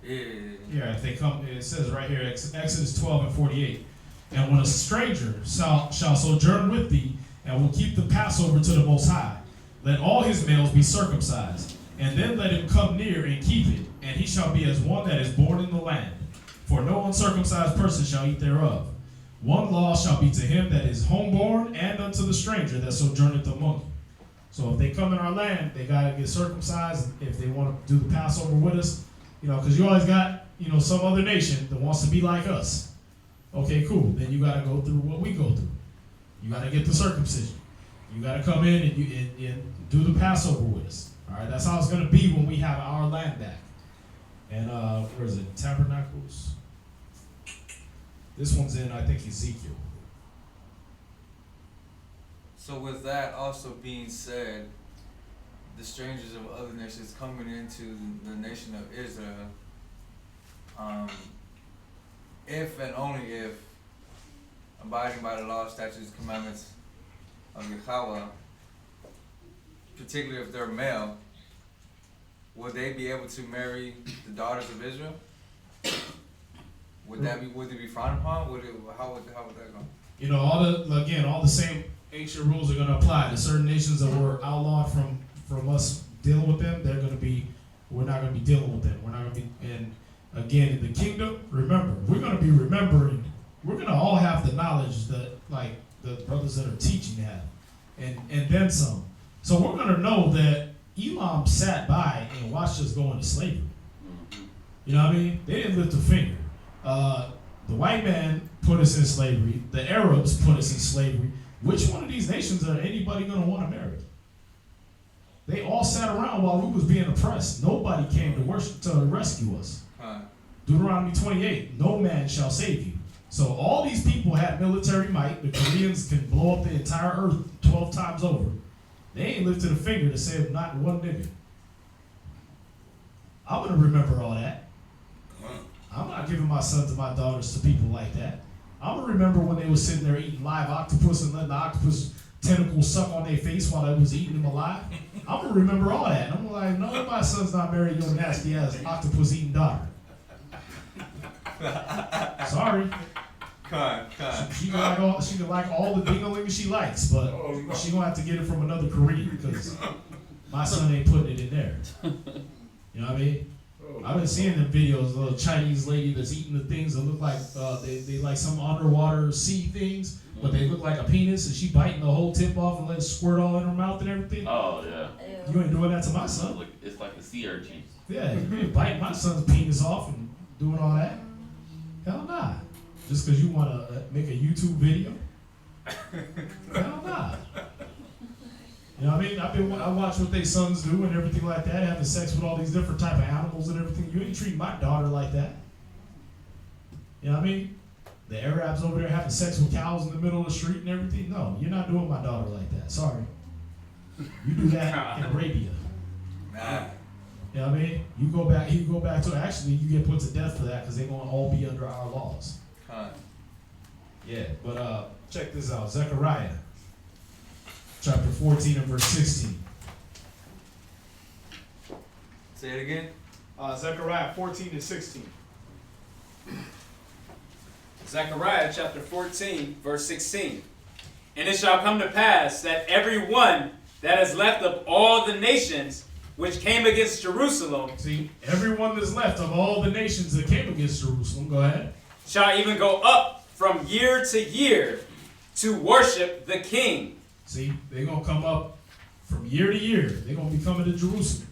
Speaker 2: if they come, it says right here, Exodus 12:48, and when a stranger shall sojourn with thee, and will keep the Passover to the Most High, let all his males be circumcised, and then let him come near and keep it, and he shall be as one that is born in the land. For no uncircumcised person shall eat thereof. One law shall be to him that is homeborn, and unto the stranger that sojourneth among you. So if they come in our land, they gotta get circumcised. If they want to do the Passover with us, because you always got, some other nation that wants to be like us. Okay, cool. Then you gotta go through what we go through. You gotta get the circumcision. You gotta come in and do the Passover with us. All right, that's how it's gonna be when we have our land back. And where is it? Tabernacles. This one's in, I think, Ezekiel.
Speaker 1: So with that also being said, the strangers of other nations coming into the nation of Israel, if and only if abiding by the law, statutes, commandments of Yahweh, particularly if they're male, would they be able to marry the daughters of Israel? Would it be frowned upon? How would that go?
Speaker 2: All the same ancient rules are going to apply to certain nations that were outlawed from us dealing with them. We're not going to be dealing with them. We're not going to be. And again, in the kingdom, remember, we're going to be remembering. We're going to all have the knowledge that like the brothers that are teaching have, and then some. So we're going to know that Elam sat by and watched us go into slavery. You know what I mean? They didn't lift a finger. The white man put us in slavery. The Arabs put us in slavery. Which one of these nations are anybody going to want to marry? They all sat around while we was being oppressed. Nobody came to rescue us. Deuteronomy 28, no man shall save you. So all these people had military might. The Koreans can blow up the entire earth 12 times over. They ain't lifted a finger to save not one nigga. I'm going to remember all that. I'm not giving my sons and my daughters to people like that. I'm going to remember when they was sitting there eating live octopus and letting the octopus tentacles suck on their face while they was eating them alive. I'm going to remember all that. And I'm like, no, my son's not married your nasty ass octopus eating daughter. Sorry. She can like all the ding-a-ling she likes, but she gonna have to get it from another Korean because my son ain't putting it in there. You know what I mean? I've been seeing them videos, a little Chinese lady that's eating the things that look like they like some underwater sea things, but they look like a penis, and she biting the whole tip off and letting it squirt all in her mouth and everything.
Speaker 9: Oh yeah.
Speaker 2: You ain't doing that to my son.
Speaker 9: It's like a sea urchin.
Speaker 2: Yeah, you ain't biting my son's penis off and doing all that. Hell nah. Just because you want to make a YouTube video? Hell nah. You know what I mean? I watch what they sons do and everything like that, having sex with all these different type of animals and everything. You ain't treating my daughter like that. You know what I mean? The Arabs over there having sex with cows in the middle of the street and everything. No, you're not doing my daughter like that. Sorry. You do that in Arabia.
Speaker 1: Nah.
Speaker 2: You know what I mean? You go back to, actually, you get put to death for that because they're going to all be under our laws. Yeah, but check this out. Zechariah, chapter 14 and verse 16.
Speaker 1: Say it again.
Speaker 2: Zechariah 14 and 16.
Speaker 5: Zechariah chapter 14, verse 16. And it shall come to pass that every one that is left of all the nations which came against Jerusalem.
Speaker 2: See, everyone that's left of all the nations that came against Jerusalem, go ahead,
Speaker 5: shall even go up from year to year to worship the King.
Speaker 2: See, they're going to come up from year to year. They're going to be coming to Jerusalem.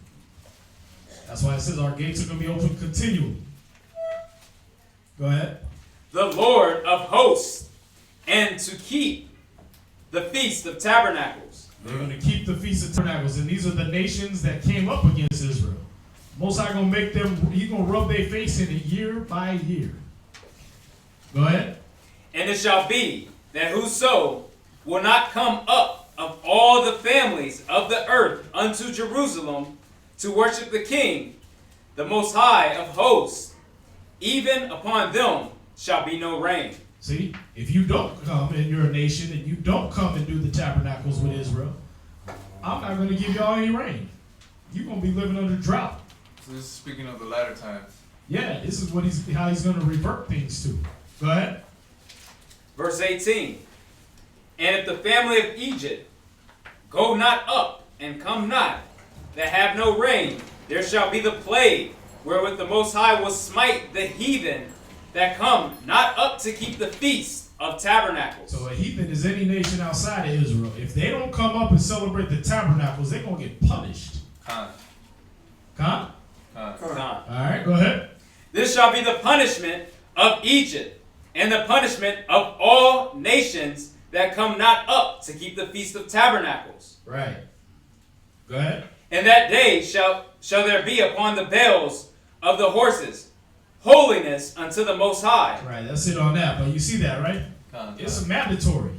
Speaker 2: That's why it says our gates are going to be open continually. Go ahead.
Speaker 5: The Lord of hosts, and to keep the Feast of Tabernacles.
Speaker 2: They're going to keep the Feast of Tabernacles, and these are the nations that came up against Israel. Most High going to make them, he's going to rub their face in it year by year. Go ahead.
Speaker 5: And it shall be that whoso will not come up of all the families of the earth unto Jerusalem to worship the King, the Most High of hosts, even upon them shall be no rain.
Speaker 2: See, if you don't come and you're a nation and you don't come and do the tabernacles with Israel, I'm not going to give y'all any rain. You're going to be living under drought.
Speaker 1: So this is speaking of the latter times.
Speaker 2: Yeah, this is what how he's going to revert things to. Go ahead.
Speaker 5: Verse 18. And if the family of Egypt go not up and come not, that have no rain, there shall be the plague, wherewith the Most High will smite the heathen that come not up to keep the Feast of Tabernacles.
Speaker 2: So a heathen is any nation outside of Israel. If they don't come up and celebrate the tabernacles, they're going to get punished. Con? All right, go ahead.
Speaker 5: This shall be the punishment of Egypt, and the punishment of all nations that come not up to keep the Feast of Tabernacles.
Speaker 2: Right. Go ahead.
Speaker 5: And that day shall there be upon the bells of the horses holiness unto the Most High.
Speaker 2: Right, that's it on that. But you see that, right? It's mandatory.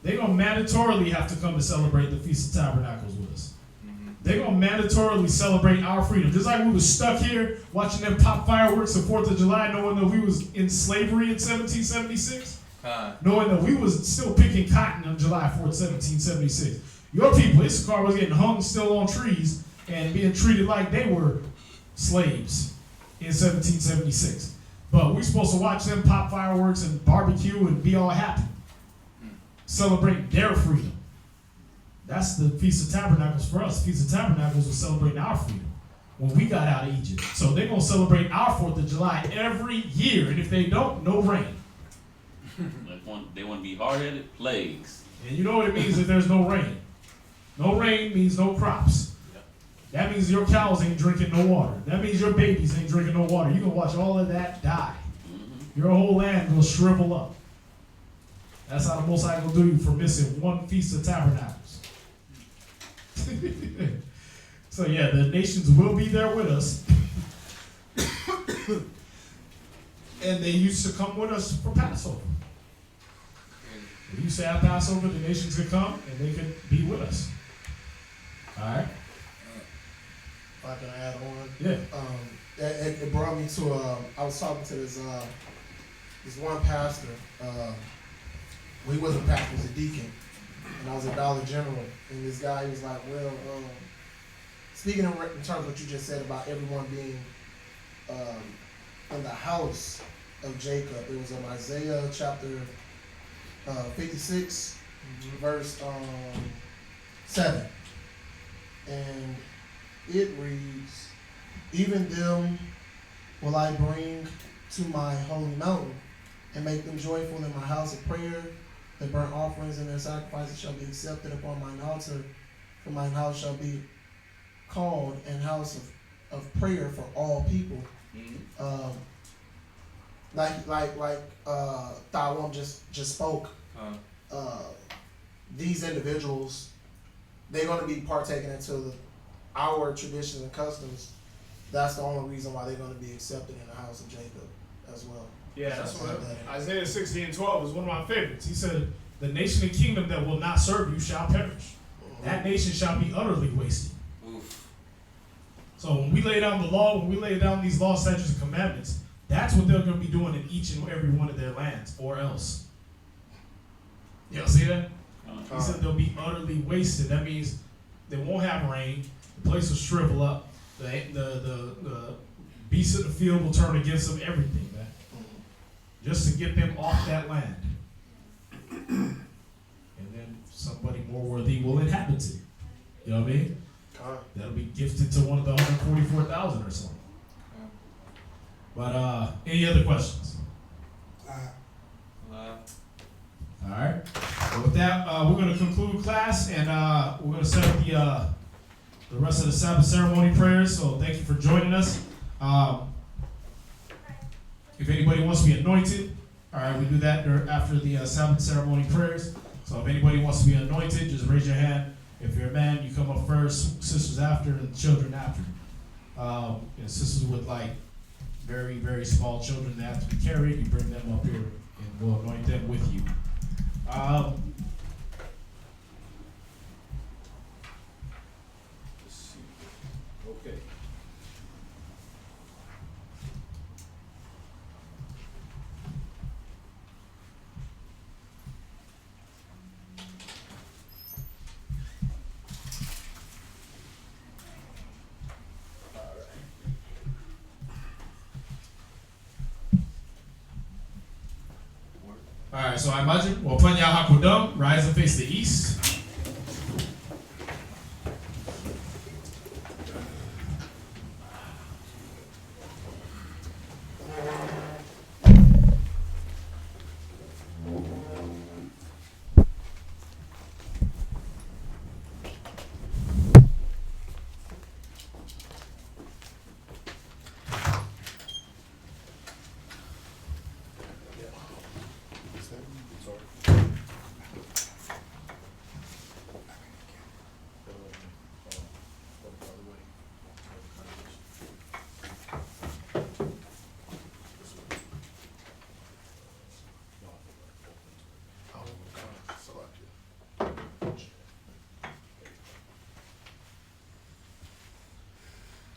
Speaker 2: They're going to mandatorily have to come to celebrate the Feast of Tabernacles with us. They're going to mandatorily celebrate our freedom. Just like we was stuck here watching them pop fireworks the 4th of July knowing that we was in slavery in 1776. Knowing that we was still picking cotton on July 4th, 1776. Your people, Issachar, was getting hung still on trees and being treated like they were slaves in 1776. But we're supposed to watch them pop fireworks and barbecue and be all happy. Celebrate their freedom. That's the Feast of Tabernacles for us. The Feast of Tabernacles was celebrating our freedom when we got out of Egypt. So they're going to celebrate our 4th of July every year. And if they don't, no rain.
Speaker 9: They want to be hard-headed plagues.
Speaker 2: And you know what it means if there's no rain. No rain means no crops. That means your cows ain't drinking no water. That means your babies ain't drinking no water. You're going to watch all of that die. Your whole land will shrivel up. That's how the Most High will do you for missing one Feast of Tabernacles. So yeah, the nations will be there with us. And they used to come with us for Passover. We used to have Passover, the nations could come and they could be with us. Alright?
Speaker 10: If I can add on.
Speaker 2: Yeah.
Speaker 10: It brought me to, I was talking to this one pastor. Well, he wasn't a pastor, he was a deacon. And I was a Dollar General. And this guy, he was like, well, speaking in terms of what you just said about everyone being in the house of Jacob, it was in Isaiah chapter 56, verse 7. And it reads, even them will I bring to my holy mountain and make them joyful in my house of prayer. Their burnt offerings and their sacrifices shall be accepted upon mine altar, for mine house shall be called an house of prayer for all people. Like Tawam just spoke. These individuals, they're going to be partaking into our traditions and customs. That's the only reason why they're going to be accepted in the house of Jacob as well.
Speaker 2: Yeah, that's what Isaiah 60:12 is one of my favorites. He said, the nation and kingdom that will not serve you shall perish. That nation shall be utterly wasted. So when we lay down the law, when we lay down these laws, statutes, and commandments, that's what they're going to be doing in each and every one of their lands, or else. Y'all see that? He said they'll be utterly wasted. That means they won't have rain. The place will shrivel up. The beasts of the field will turn against them. Everything, man. just to get them off that land. And then somebody more worthy will inhabit it. You know what I mean? That'll be gifted to one of the 144,000 or something. But any other questions? All right. So with that, we're going to conclude class, and we're going to set up the rest of the Sabbath ceremony prayers. So thank you for joining us. If anybody wants to be anointed, all right, we do that after the Sabbath ceremony prayers. So if anybody wants to be anointed, just raise your hand. If you're a man, you come up first, sisters after, and children after. And sisters with like very, very small children that have to be carried, you bring them up here, and we'll anoint them with you. Let's see. Okay. All right, so I imagine Wapanya Hakudam, rise and face the east.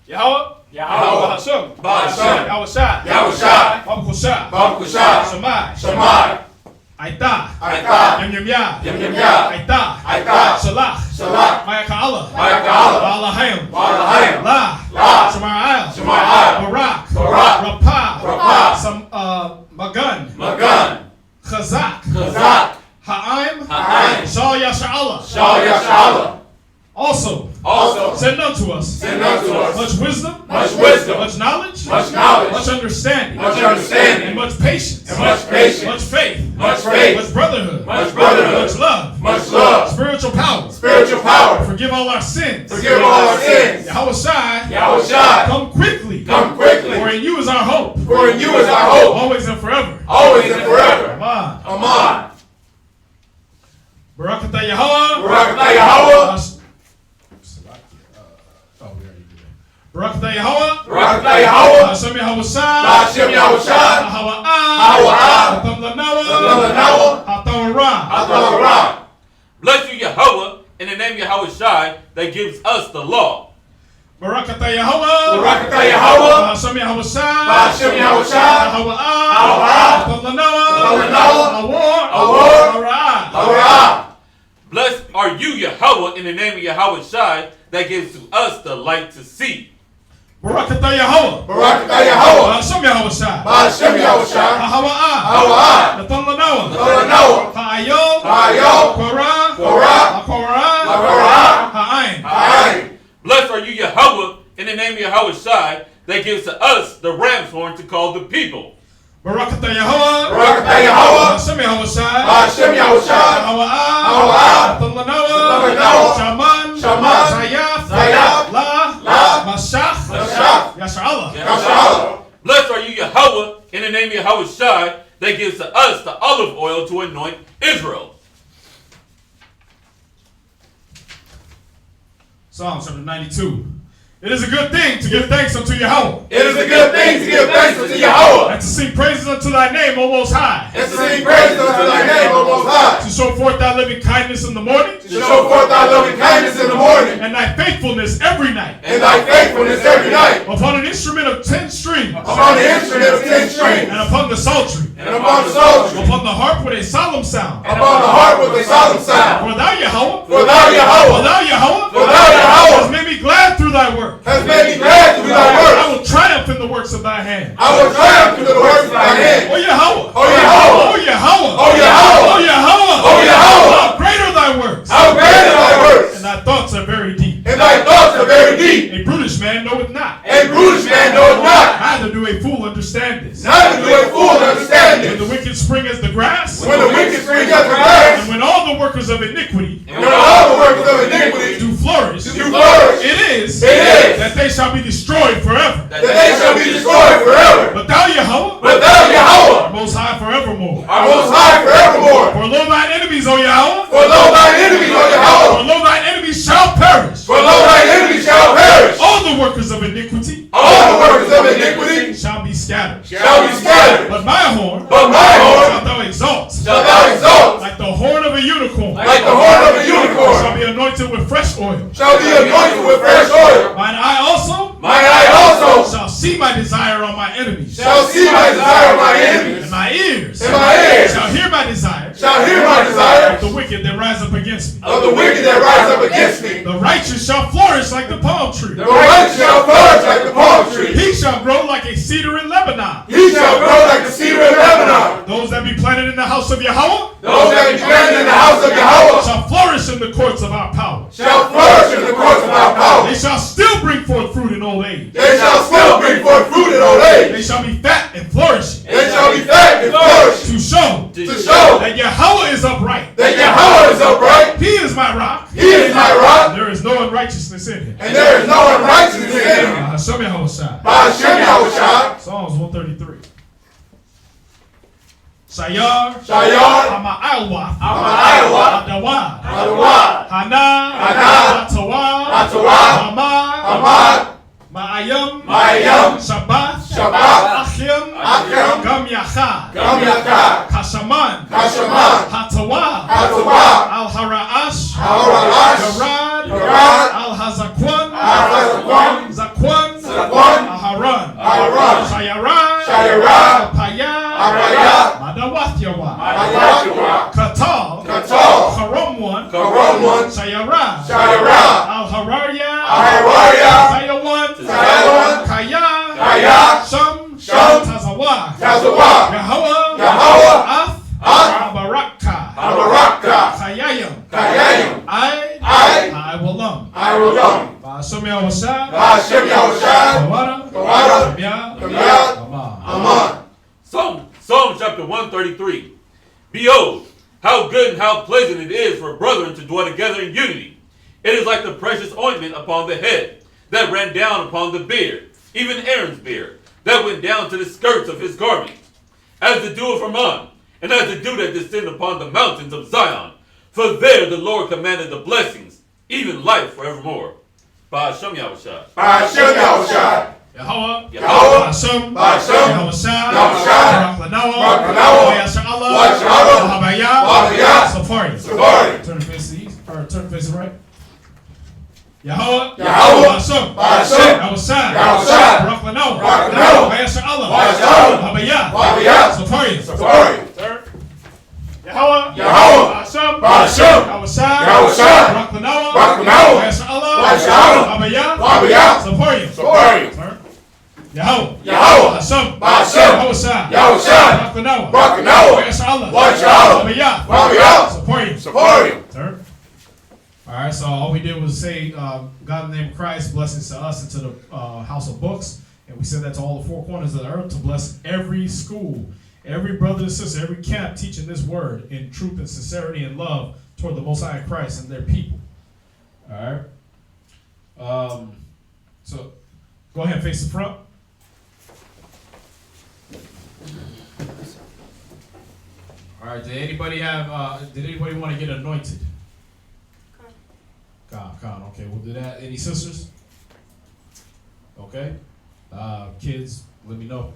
Speaker 2: Yahweh, Yahweh, Hashem, Hashem, Yahushua, Yahushua, Babukusha, Babukusha, Shemai, Shemai, Aita, Aita, Yemyemya, Yemyemya, Aita, Aita, Shalach, Shalach, Mayaka'ala, Mayaka'ala, Ba'alahayim, Ba'alahayim, La, La, Shemara'el, Shemara'el, Barak, Barak, Rapah, Rapah, Magan, Magan, Chazak, Chazak, Ha'im, Ha'im, Shal Yasha'ala, Shal Yasha'ala. Also, send unto us, much wisdom, much knowledge, much understanding, and much patience, much faith, much brotherhood, much love, spiritual power, forgive all our sins, Yahushua, come quickly, for in you is our hope, always and forever, Amen. Amen. Barakatah Yahweh, Barakatah Yahweh, Barakatah Yahweh, Hashem Yahushua, Hashem Yahushua, Ahayah, Hatam Lanawa,
Speaker 12: Bless you, Yahweh, in the name of Yahushua that gives us the law.
Speaker 2: Barakatah Yahweh,
Speaker 12: Barakatah Yahweh,
Speaker 2: Hashem Yahushua,
Speaker 12: Hashem Yahushua,
Speaker 2: Ahayah, Hatam Lanawa,
Speaker 12: Blessed are you, Yahweh, in the name of Yahushua that gives to us the light to see.
Speaker 2: Barakatah Yahweh,
Speaker 12: Barakatah Yahweh,
Speaker 2: Hashem Yahushua,
Speaker 12: Hashem Yahushua,
Speaker 2: Ahayah, Hatam Lanawa, Ha'ayah, Korah, Ha'ayin.
Speaker 12: Blessed are you, Yahweh, in the name of Yahushua that gives to us the ram's horn to call the people.
Speaker 2: Barakatah Yahweh,
Speaker 12: Barakatah Yahweh,
Speaker 2: Hashem Yahushua,
Speaker 12: Hashem Yahushua,
Speaker 2: Ahayah, Hatam Lanawa, Shaman, Zayaf, La, Mashach, Yasha'Allah.
Speaker 12: Blessed are you, Yahweh, in the name of Yahushua that gives to us the olive oil to anoint Israel.
Speaker 2: Psalm chapter 92. It is a good thing to give thanks unto Yahweh.
Speaker 12: It is a good thing to give thanks unto Yahweh.
Speaker 2: And to sing praises unto thy name, O Most High.
Speaker 12: And to sing praises unto thy name, O Most High.
Speaker 2: To show forth thy loving kindness in the morning.
Speaker 12: To show forth thy loving kindness in the morning.
Speaker 2: And thy faithfulness every night.
Speaker 12: And thy faithfulness every night.
Speaker 2: Upon an instrument of 10 strings.
Speaker 12: Upon the instrument of 10 strings.
Speaker 2: And upon the psaltery.
Speaker 12: And upon the psaltery.
Speaker 2: Upon the harp with a solemn sound.
Speaker 12: Upon the harp with a solemn sound.
Speaker 2: For thou, Yahweh.
Speaker 12: For thou, Yahweh.
Speaker 2: For thou, Yahweh.
Speaker 12: For thou, Yahweh.
Speaker 2: Has made me glad through thy work.
Speaker 12: Has made me glad through thy work.
Speaker 2: I will triumph in the works of thy hand.
Speaker 12: I will triumph through the works of thy hand.
Speaker 2: O Yahweh.
Speaker 12: O
Speaker 2: And thy thoughts are very deep.
Speaker 3: A brutish man knoweth not.
Speaker 2: A brutish man knoweth not.
Speaker 3: Neither do a fool understand this.
Speaker 2: Neither do a fool understand
Speaker 3: When
Speaker 2: this.
Speaker 3: the wicked spring as the grass.
Speaker 2: When the wicked spring as the grass.
Speaker 3: And when all the workers of iniquity.
Speaker 2: And when all the workers of iniquity
Speaker 3: do flourish.
Speaker 2: do flourish.
Speaker 3: It is
Speaker 2: that
Speaker 3: they shall be destroyed forever.
Speaker 2: That they shall be destroyed forever.
Speaker 3: But thou, Yahweh,
Speaker 2: Yahweh,
Speaker 3: are most high forevermore.
Speaker 2: are most high forevermore.
Speaker 3: For lo thine enemies, O Yahweh,
Speaker 2: For lo thine enemies, O Yahweh,
Speaker 3: for lo thine enemies shall perish.
Speaker 2: for lo thine enemies shall perish.
Speaker 3: All the workers of iniquity
Speaker 2: All the workers of iniquity
Speaker 3: shall be scattered.
Speaker 2: shall be scattered.
Speaker 3: But my horn
Speaker 2: But
Speaker 3: shalt thou exalt.
Speaker 2: shalt thou exalt.
Speaker 3: Like the horn of a unicorn.
Speaker 2: Like the horn of a unicorn.
Speaker 3: Shall be anointed with fresh oil.
Speaker 2: Shall be anointed with fresh oil.
Speaker 3: Mine eye also shall see my desire on my enemies.
Speaker 2: Shall see my desire of my enemies.
Speaker 3: And my ears shall hear my desire.
Speaker 2: Shall hear my desire
Speaker 3: Of the wicked that rise up against me.
Speaker 2: of the wicked that rise up against me.
Speaker 3: The righteous shall flourish like the palm tree.
Speaker 2: The righteous shall flourish like the palm tree.
Speaker 3: He shall grow like a cedar in Lebanon.
Speaker 2: He shall grow like the cedar in Lebanon.
Speaker 3: Those that be planted in the house of Yahweh
Speaker 2: Those that be planted in the house of Yahweh
Speaker 3: shall flourish in the courts of our power.
Speaker 2: shall flourish in the courts of our power.
Speaker 3: They shall still bring forth fruit in old age.
Speaker 2: They shall still bring forth fruit in old age.
Speaker 3: They shall be fat and flourishing.
Speaker 2: They shall be fat and flourishing.
Speaker 3: To show
Speaker 2: show
Speaker 3: that Yahweh is upright.
Speaker 2: that Yahweh is upright.
Speaker 3: He is my rock.
Speaker 2: He is my rock.
Speaker 3: There is no unrighteousness in him.
Speaker 2: And there is no unrighteousness in him.
Speaker 3: Hashem Yahushua.
Speaker 2: By Hashem Yahushua.
Speaker 3: Psalms 133. Shayar.
Speaker 2: Shayar.
Speaker 3: Hama'alwa.
Speaker 2: Hama'alwa.
Speaker 3: Adawad.
Speaker 2: Adawad.
Speaker 3: Hana.
Speaker 2: Hana.
Speaker 3: Atawad.
Speaker 2: Atawad.
Speaker 3: Hamad.
Speaker 2: Hamad.
Speaker 3: Ma'ayam.
Speaker 2: Ma'ayam.
Speaker 3: Shabbat.
Speaker 2: Shabbat.
Speaker 3: Achim.
Speaker 2: Achim.
Speaker 3: Gam Yachad.
Speaker 2: Gam Yachad.
Speaker 3: Kashaman.
Speaker 2: Kashaman.
Speaker 3: Hatawad.
Speaker 2: Hatawad.
Speaker 3: Al-Hara'ash.
Speaker 2: Al-Hara'ash.
Speaker 3: Garad.
Speaker 2: Garad.
Speaker 3: Al-Hazakwan.
Speaker 2: Al-Hazakwan.
Speaker 3: Zakwan.
Speaker 2: Zakwan.
Speaker 3: Aharon.
Speaker 2: Aharon.
Speaker 3: Shayaran.
Speaker 2: Shayaran.
Speaker 3: Apayah.
Speaker 2: Apayah.
Speaker 3: Madawatyawa.
Speaker 2: Madawatyawa.
Speaker 3: Katal.
Speaker 2: Katal.
Speaker 3: Karamwan.
Speaker 2: Karamwan.
Speaker 3: Shayara.
Speaker 2: Shayara.
Speaker 3: Al-Hararya.
Speaker 2: Al-Hararya.
Speaker 3: Sayawan.
Speaker 2: Sayawan.
Speaker 3: Kaya.
Speaker 2: Kaya.
Speaker 3: Sham.
Speaker 2: Sham.
Speaker 3: Tazawa.
Speaker 2: Tazawa.
Speaker 3: Yahweh.
Speaker 2: Yahweh.
Speaker 3: Af.
Speaker 2: Af.
Speaker 3: Abaraka.
Speaker 2: Abaraka.
Speaker 3: Kayayim.
Speaker 2: Kayayim.
Speaker 3: I will lum.
Speaker 2: I will come.
Speaker 3: Hashem Yahushua.
Speaker 2: Hashem Yahushua.
Speaker 3: Kawara.
Speaker 2: Kawara.
Speaker 3: Kamya.
Speaker 2: Kamya.
Speaker 3: Aman.
Speaker 2: Aman.
Speaker 12: Psalm chapter 133. Behold, how good and how pleasant it is for brethren to dwell together in unity. It is like the precious ointment upon the head, that ran down upon the beard, even Aaron's beard, that went down to the skirts of his garment, as the dew of Hermon, and as the dew that descended upon the mountains of Zion. For there the Lord commanded the blessings, even life forevermore. By Hashem Yahushua.
Speaker 2: By Hashem Yahushua.
Speaker 3: Yahweh.
Speaker 12: Yahweh.
Speaker 3: Hashem.
Speaker 2: Hashem.
Speaker 3: Yahushua.
Speaker 2: Yahushua.
Speaker 3: Raklanawa.
Speaker 2: Yasha'Allah.
Speaker 3: Ahayah.
Speaker 2: Ahayah.
Speaker 3: Safari.
Speaker 2: Safari.
Speaker 3: Turn to face the east, or turn to face the right. Yahweh.
Speaker 2: Yahweh.
Speaker 3: Hashem.
Speaker 2: Hashem.
Speaker 3: Yahushua.
Speaker 2: Yahushua.
Speaker 3: Raklanawa. Yasha'Allah.
Speaker 2: Yasha'Allah.
Speaker 3: Ahayah. Safari.
Speaker 2: Safari.
Speaker 3: Third. Yahweh.
Speaker 2: Yahweh.
Speaker 3: Hashem.
Speaker 2: Hashem.
Speaker 3: Yahushua.
Speaker 2: Yahushua.
Speaker 3: Raklanawa. Yasha'Allah.
Speaker 2: Yasha'Allah.
Speaker 3: Ahayah.
Speaker 2: Safari.
Speaker 3: Safari.
Speaker 2: Safari.
Speaker 3: Yahweh.
Speaker 2: Yahweh.
Speaker 3: Hashem.
Speaker 2: Hashem.
Speaker 3: Yahushua.
Speaker 2: Yahushua.
Speaker 3: Raklanawa.
Speaker 2: Yasha'Allah.
Speaker 3: Ahayah.
Speaker 2: Ahayah.
Speaker 3: Safari.
Speaker 2: Safari.
Speaker 3: Third. All right, so all we did was say, God in the name of Christ, blessings to us and to the house of books. And we said that to all the four corners of the earth to bless every school, every brother and sister, every camp teaching this word in truth and sincerity and love toward the Most High Christ and their people. All right. So go ahead and face the front. All right, did anybody want to get anointed? Con, okay, we'll do that. Any sisters? Okay. Kids, let me know.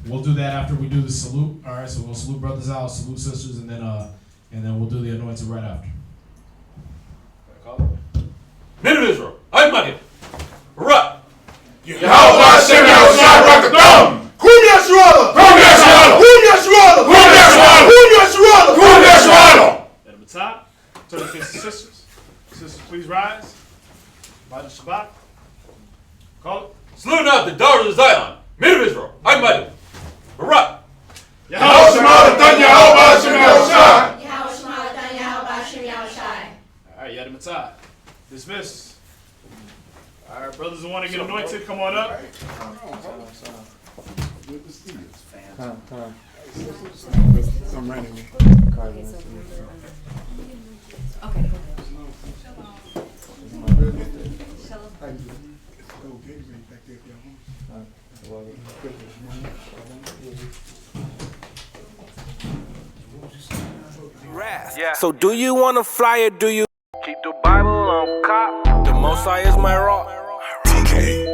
Speaker 3: We'll do that after we do the salute. All right, so we'll salute brothers out, salute sisters, and then we'll do the anointing right after.
Speaker 12: Men of Israel, I'm Madian. Right.
Speaker 2: Yahweh Hashem Yahushua Rakatham. Kum Yeshua. Kum Yeshua. Kum Yeshua. Kum Yeshua. Kum Yeshua. Kum Yeshua.
Speaker 3: At the top, turn to face the sisters. Sisters, please rise. By the Shabbat. Call it.
Speaker 12: Slew not the daughters of Zion. Men of Israel, I'm Madian. Right.
Speaker 2: Yahweh Shema Yahweh Hashem Yahushua.
Speaker 7: Yahweh Shema Yahweh Bashim Yahushai.
Speaker 3: All right, Yad Matzah. Dismiss.
Speaker 2: All right, brothers who want to get anointed, come on up.
Speaker 13: I'm running.
Speaker 4: Okay, so okay, go ahead.
Speaker 14: Yeah. So do you want to fly or do you keep the Bible on cop? The Most High is my rock. TK.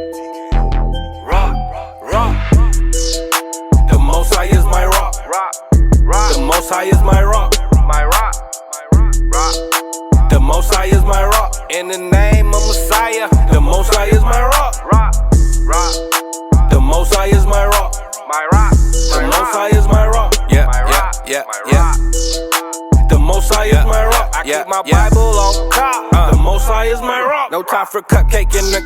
Speaker 14: Rock. The Most High is my rock. The Most High is my rock. My rock. The Most High is my rock. In the name of Messiah, the Most High is my rock. The Most High is my rock. My rock. The Most High is my rock. Yeah. The Most High is my rock. I keep my Bible on top. The Most High is my rock. No time for cupcake in the